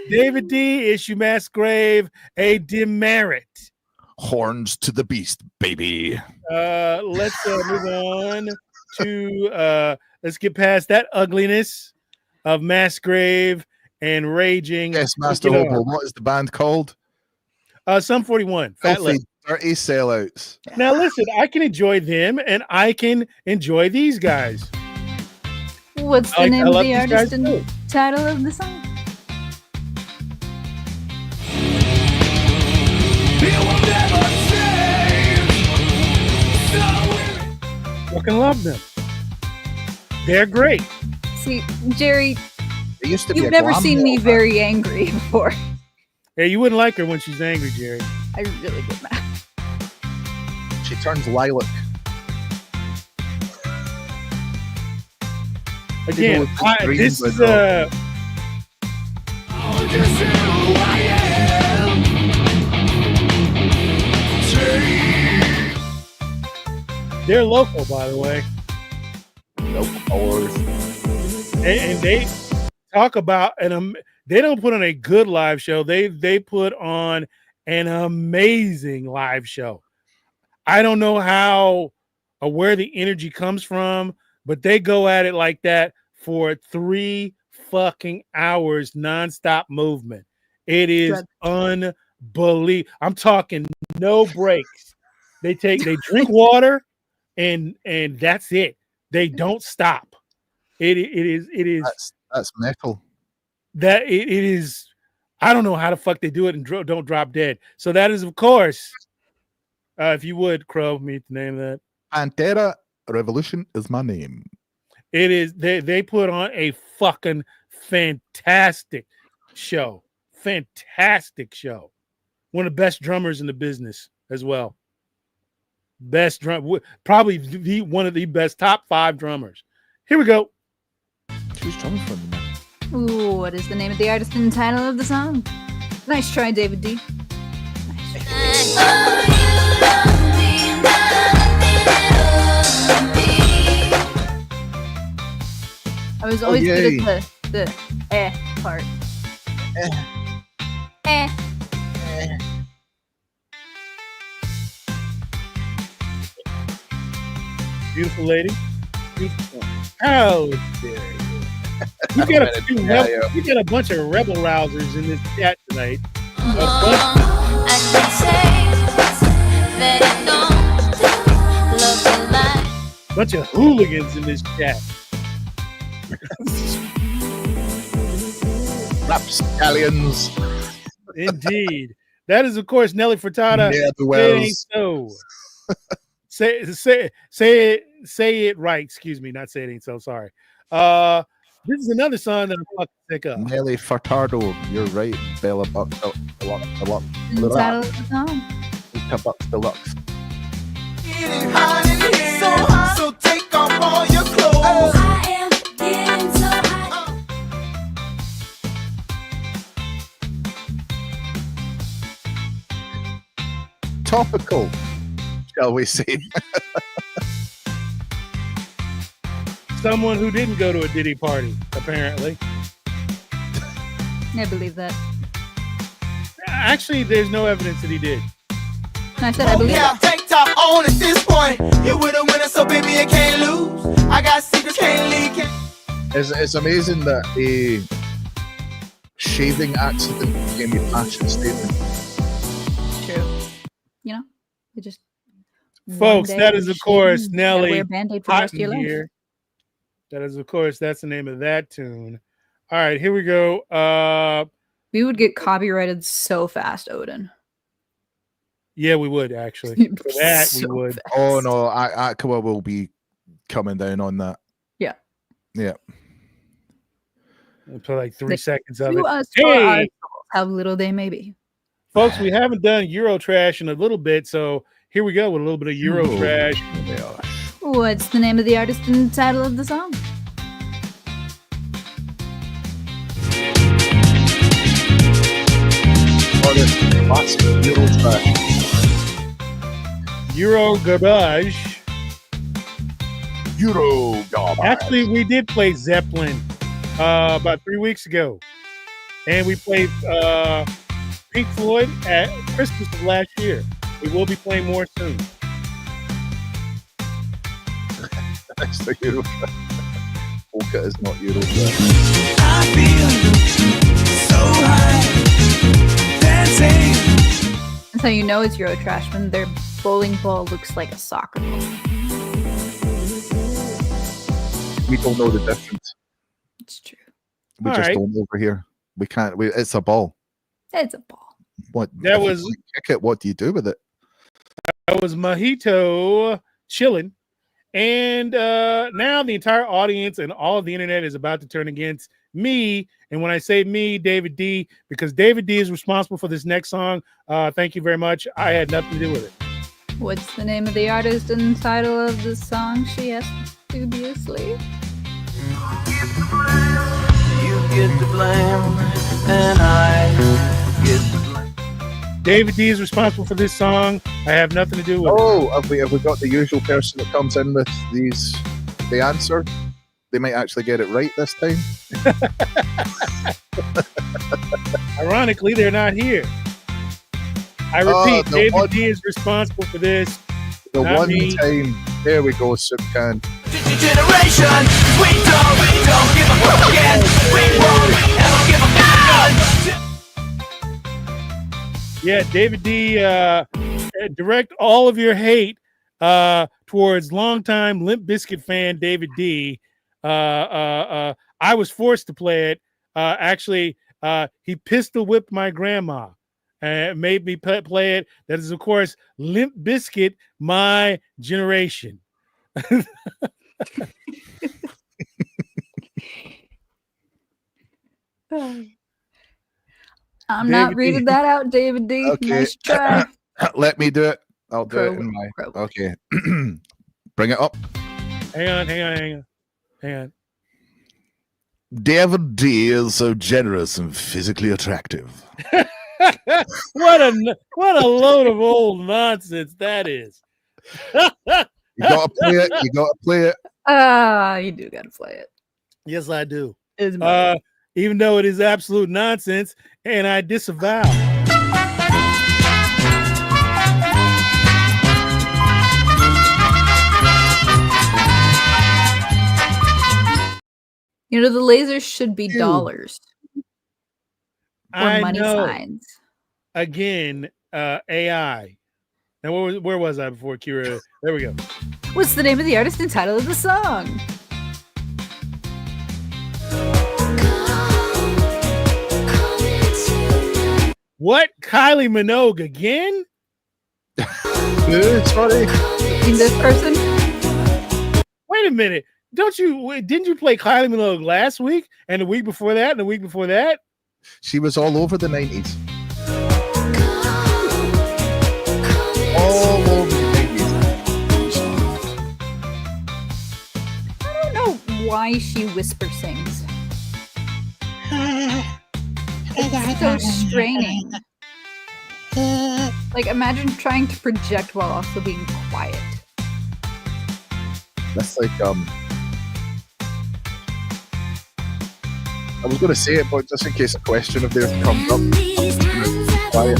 David D. Issue Massgrave, a demerit. Horns to the beast, baby. Let's move on to let's get past that ugliness of Massgrave and Raging. Yes, Master Hobo. What is the band called? Sum 41. Fat Lip. Dirty sellouts. Now listen, I can enjoy them and I can enjoy these guys. What's the name of the artist and title of the song? Fucking love them. They're great. See, Jerry, used to be you've never seen me very angry before. Hey, you wouldn't like her when she's angry, Jerry. I really get mad. She turns lilac. Again, this is they're local, by the way. And they talk about they don't put on a good live show. They put on an amazing live show. I don't know how or where the energy comes from, but they go at it like that for 3 fucking hours nonstop movement. It is unbelievable. I'm talking no breaks. They drink water and that's it. They don't stop. It is that's metal. That it is. I don't know how the fuck they do it and don't drop dead. So that is, of course, if you would, Crow, meet the name of that. Pantera Revolution is my name. It is. They put on a fucking fantastic show. Fantastic show. One of the best drummers in the business as well. Best drum, probably one of the best top 5 drummers. Here we go. Who's drumming for me? Ooh, what is the name of the artist and title of the song? Nice try, David D. I was always good at the part. Beautiful lady. Beautiful. How dare you? We got a bunch of rebel rousers in this chat tonight. Bunch of hooligans in this chat. Rapscallions. Indeed. That is, of course, Nelly Furtado. Yeah, It ain't so. Say it right. Excuse me, not say it ain't so. Sorry. This is another song that I'm fucking sick of. Nelly Furtado. You're right. Bella Bucks. A lot. The title of the song. Bucks Deluxe. Getting hot in here, so hot. So take off all your clothes. I am getting so hot. Topical, shall we say? Someone who didn't go to a Diddy party, apparently. I believe that. Actually, there's no evidence that he did. I said I believe that. Tank top on at this point. You with a winner, so baby, you can't lose. I got secrets, can't leak. It's amazing that a shaving accident became a fashion statement. True. You know, it just. Folks, that is, of course, Nelly. Wear Band-Aid for the rest of your life. Here. That is, of course, that's the name of that tune. All right, here we go. We would get copyrighted so fast, Odin. Yeah, we would actually. For that, So we would. fast. Oh no, Aqua will be coming down on that. Yeah. Yeah. We'll play like 3 seconds of To it. us, for Hey, our souls, how little they may be. folks, we haven't done Eurotrash in a little bit, so here we go with a little bit of Eurotrash. What's the name of the artist and the title of the song? That's Eurotrash. Euro garbage. Euro garbage. Actually, we did play Zeppelin about 3 weeks ago, and we played Pink Floyd at Christmas of last year. We will be playing more soon. That's the Eurotrash. Polka is not Eurotrash. I feel so high, dancing. That's how you know it's Eurotrash, when their bowling ball looks like a soccer ball. We don't know the difference. It's true. We All just right. don't over here. We can't. It's a ball. It's a ball. What? That if you was- kick it. What do you do with it? That was Mojito chilling. And now the entire audience and all of the internet is about to turn against me. And when I say me, David D, because David D is responsible for this next song. Thank you very much. I had nothing to do with it. What's the name of the artist and title of the song? She asked dubiously. You get the blame, and I get the blame. David D is responsible for this song. I have nothing to do with it. Oh, have we got the usual person that comes in with the answer? They might actually get it right this time. Ironically, they're not here. I repeat, the David one- D is responsible for this. The Not one me. time. There we go, Soup Can. New generation, we don't give a fuck again. We won't ever give a fuck again. Yeah, David D. Direct all of your hate towards longtime Limp Bizkit fan David D. I was forced to play it. Actually, he pistol whipped my grandma and made me play it. That is, of course, Limp Bizkit, My Generation. I'm not reading that out, David D. Okay. Nice try. Let me do it. I'll do Crow, it in my. crow. Okay. Bring it up. Hang on. David D is so generous and physically attractive. What a load of old nonsense that is. You gotta play it. You gotta play it. You do gotta play it. Yes, I do. It's my Even though it is absolute nonsense, and I disavow. You know, the lasers should be dollars or I money know. signs. Again, AI. Now, where was I before, Kira? There we go. What's the name of the artist and title of the song? What? Kylie Minogue again? Sorry. In this person? Wait a minute. Didn't you play Kylie Minogue last week and the week before that and the week before that? She was all over the 90s. All over the 90s. I don't know why she whisper sings. It's so straining. Like, imagine trying to project while also being quiet. That's like I was going to say it, but just in case a question of theirs comes up, quiet.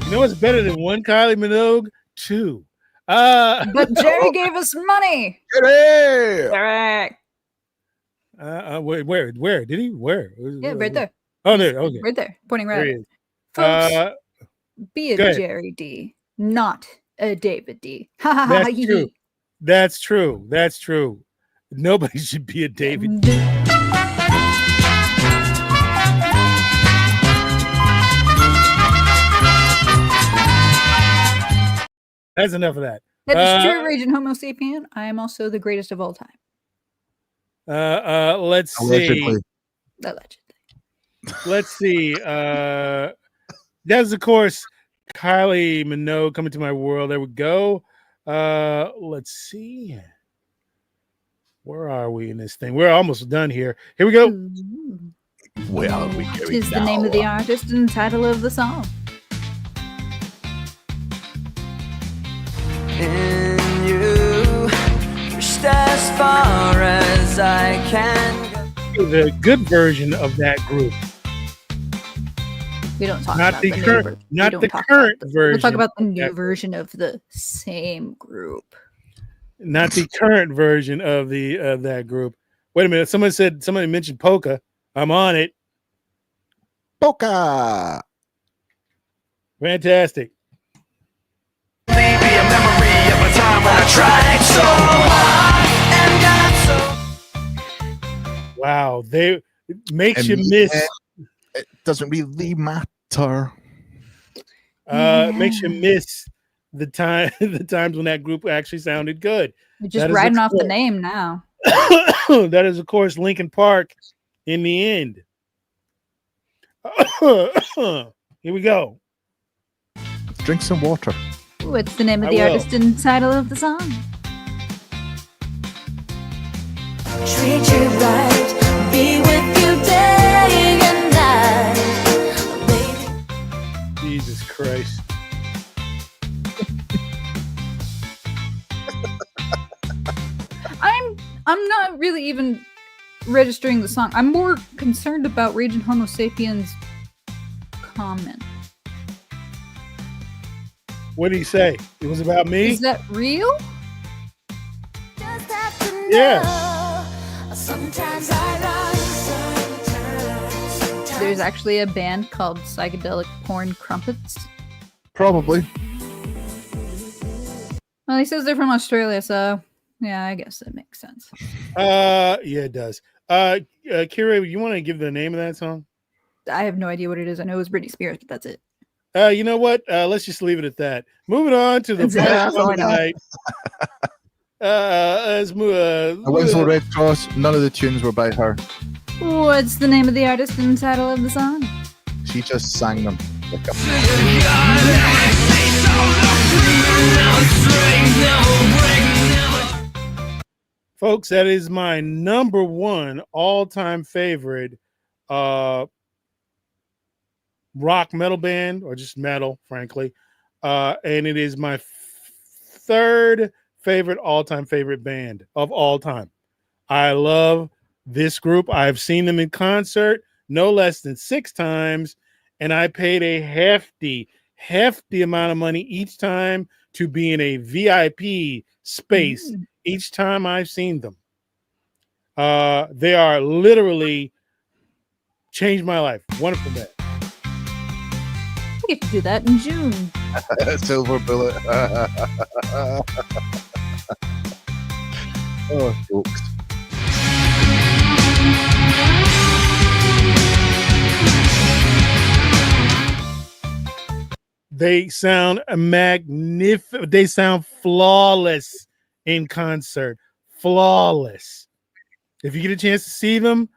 You know what's better than one Kylie Minogue? Two. But Jerry gave us money. Jerry! Correct. Where did he? Where? Yeah, right there. Oh, there. Okay. Right there. Pointing There right he at is. it. Folks, be a go ahead. Jerry D, not a David D. That's true. That's true. That's true. Nobody should be a David D. That's enough of that. That is true, Raging Homo Sapien. I am also the greatest of all time. Let's Allegedly. see. Allegedly. Let's see. That's of course Kylie Minogue, Coming to My World. There we go. Let's see. Where are we in this thing? We're almost done here. Here we go. Where are we going Tis the name of the artist and title of the song. In you, pushed as far as I can go. The good version of that group. We don't talk Not about the the current- new version. not We don't the talk current about version We'll talk about the of new that version of the same group. Not the current version of the that group. Wait a minute. Somebody mentioned polka. I'm on it. Polka. Fantastic. Leave me a memory of a time when I tried so hard and got so. Wow. They it makes And you miss. It doesn't really matter. Makes you miss the times when that group actually sounded good. We're just That is riding of off the course- name now. That is, of course, Linkin Park in the end. Here we go. Drink some water. What's the name of I the will. artist and title of the song? Treat you right, be with you day and night. Baby. Jesus Christ. I'm not really even registering the song. I'm more concerned about Raging Homo Sapiens' comment. What did he say? It was about me? Is that real? Yeah. Sometimes I run, sometimes There's actually a band called Psychedelic Porn Crumpets. Probably. Well, he says they're from Australia, so yeah, I guess that makes sense. Yeah, it does. Kira, you want to give the name of that song? I have no idea what it is. I know it was Britney Spears, but that's it. You know what? Let's just leave it at that. Moving on to the That's all I know. night. Let's move. A Winslow Red Cross. None of the tunes were by her. What's the name of the artist and title of the song? She just sang them. Like a... Folks, that is my number one all-time favorite rock metal band, or just metal, frankly. And it is my third favorite all-time favorite band of all time. I love this group. I've seen them in concert no less than 6 times, and I paid a hefty amount of money each time to be in a VIP space each time I've seen them. They are literally changed my life. Wonderful band. I get to do that in June. Silver Bullet. Oh, jokes. They sound magnificent. They sound flawless in concert. Flawless. If you get a chance to see them,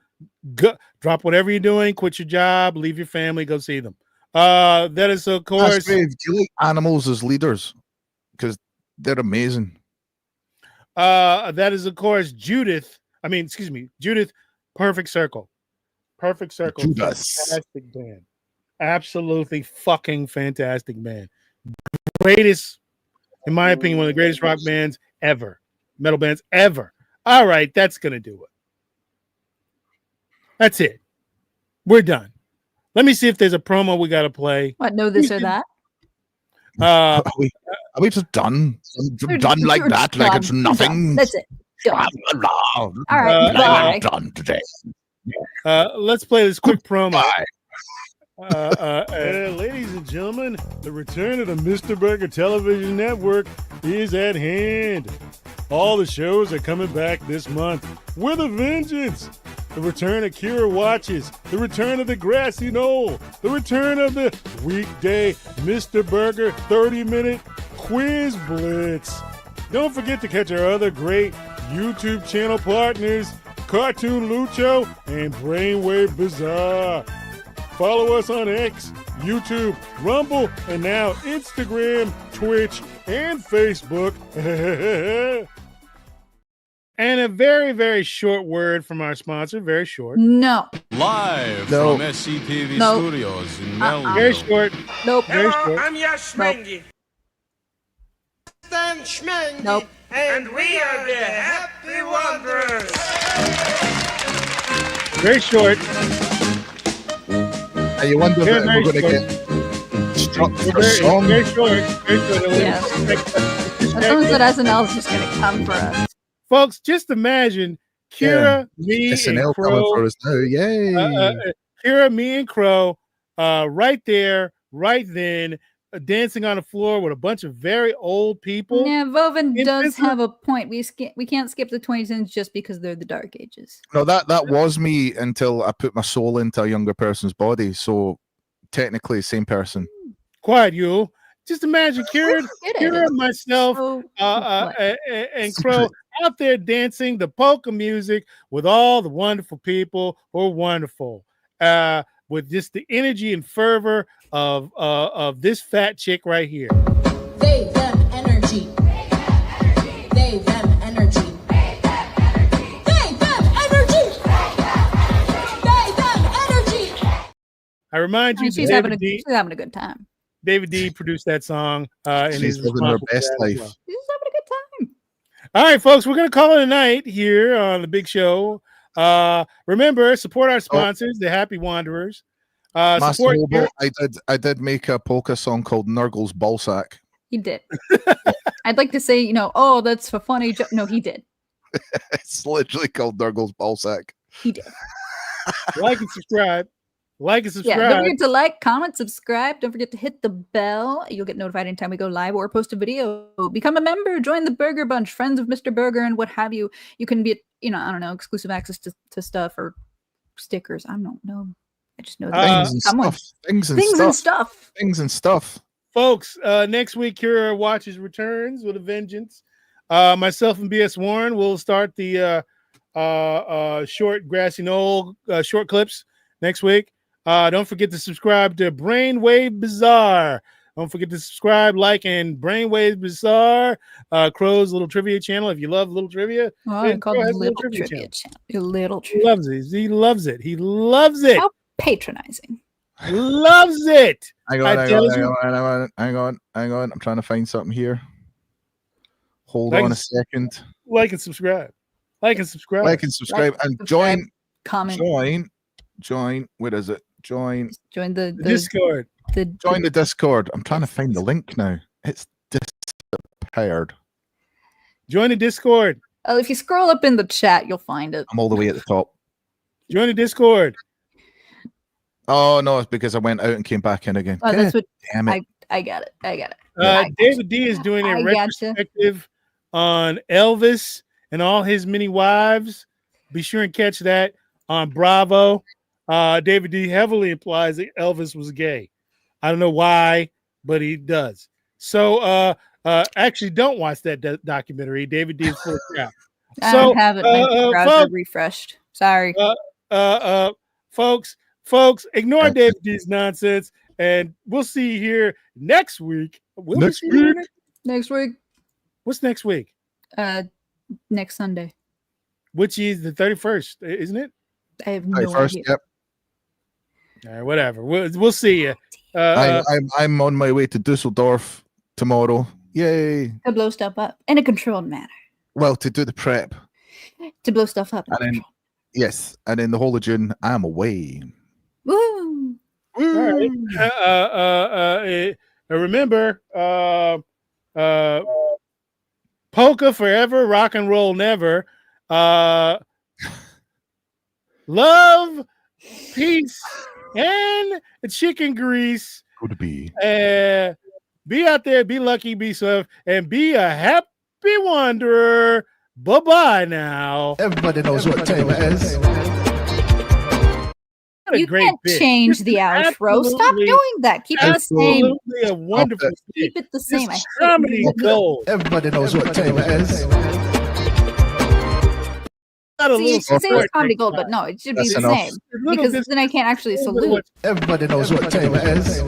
go, drop whatever you're doing, quit your job, leave your family, go see them. That is, of course. Do you like animals as leaders? Because they're amazing. That is, of course, Judith. Judith. Perfect Circle. Perfect Circle. Judas. Fantastic band. Absolutely fucking fantastic band. Greatest, in my opinion, one of the greatest rock bands ever. Metal bands ever. All right, that's gonna do it. That's it. We're done. Let me see if there's a promo we gotta play. What? Know this or that? Are we just done? Done like We're that? just Like done. it's nothing? That's it. Done. All right, bye. Done today. Let's play this quick promo. Bye. Ladies and gentlemen, the return of the Mr. Burger Television Network is at hand. All the shows are coming back this month with a vengeance. The return of Kira Watches, the return of the Grassy Knoll, the return of the weekday Mr. Burger 30-minute Quiz Blitz. Don't forget to catch our other great YouTube channel partners, Cartoon Lucho and Brainwave Bizarre. Follow us on X, YouTube, Rumble, and now Instagram, Twitch, and Facebook. And a very, very short word from our sponsor. Very short. No. Live No. from SCTV No. Studios in Melville. Very short. Nope. Very Hello, short. I'm Yash Schmengi. Stan Schmengi. Nope. And we are the Happy Wanderers. Very short. You wonder Very, if very we're going to short. get struck for Very, song. very short. Very short. Yeah. That sounds that SNL is just gonna come for us. Folks, just imagine Kira, me, SNL and coming for Crow. us now. Yay. Kira, me, and Crow, right there, right then, dancing on the floor with a bunch of very old people. Yeah, Vovin In does Pittsburgh- have a point. We can't skip the 2010s just because they're the dark ages. No, that was me until I put my soul into a younger person's body. So technically, same person. Quiet, you. Just imagine Kira, Get it. Kira, myself, So, and Crow out there dancing the polka music with all the wonderful people who are wonderful. With just the energy and fervor of this fat chick right here. They, them, energy. They, them, energy. They, them, energy. They, them, energy. I remind you, she's that having David D, she's having a good time. David D produced that song. And She's he's living her responsible for best that as life. well. She's having a good time. All right, folks, we're going to call it a night here on the big show. Remember, support our sponsors, the Happy Wanderers. Master Support Hobo, I did make a polka song called Nurgle's Ballsack. He did. I'd like to say, oh, that's a funny joke. No, he did. It's literally called Nurgle's ballsack. He did. Like and subscribe. Like and subscribe. Yeah, don't forget to like, comment, subscribe. Don't forget to hit the bell. You'll get notified anytime we go live or post a video. Become a member. Join the Burger Bunch, friends of Mr. Burger, and what have you. You can be, I don't know, exclusive access to stuff or stickers. I don't know. I just know things and stuff. Folks, next week, Kira Watches returns with a vengeance. Myself and BS Warren will start the short grassy knoll short clips next week. Don't forget to subscribe to Brainwave Bizarre. Don't forget to subscribe, like, and Brainwave Bizarre, Crow's little trivia channel. If you love little trivia, I call it little trivia channel. Little trivia. He loves it. He loves it. He loves it. How patronizing. Loves it. Hang on. I'm trying to find something here. Hold on a second. Like and subscribe. Like and subscribe. And join. Comment. Join. What is it? Join the Discord. Join the Discord. I'm trying to find the link now. It's disappeared. Join the Discord. Oh, if you scroll up in the chat, you'll find it. I'm all the way at the top. Join the Discord. Oh no, it's because I went out and came back in again. Oh, that's what. Damn it. I got it. David D is doing a retrospective on Elvis and all his many wives. Be sure and catch that on Bravo. David D heavily implies that Elvis was gay. I don't know why, but he does. So actually don't watch that documentary. David D is full of crap. I don't have it. My browser refreshed. Sorry. Folks, ignore David D's nonsense, and we'll see you here next week. Next week. What's next week? Next Sunday. Which is the 31st, isn't it? I have no idea. Yep. All right, whatever. We'll see you. I'm on my way to Dusseldorf tomorrow. Yay! To blow stuff up in a controlled manner. Well, to do the prep. To blow stuff up. And then, yes, and in the whole of June, I'm away. Woo! All right. Remember, polka forever, rock and roll never. Love, peace, and chicken grease. Good to be. Be out there, be lucky, be safe, and be a happy wanderer. Bye-bye now. Everybody knows what time it is. You can't change the outro. Stop doing that. Keep it the same. A wonderful Keep it the same. Comedy gold. Everybody knows what time it is. See, you should say it's comedy gold, but no, it should be the same. Because then I can't actually salute. Everybody knows what time it is.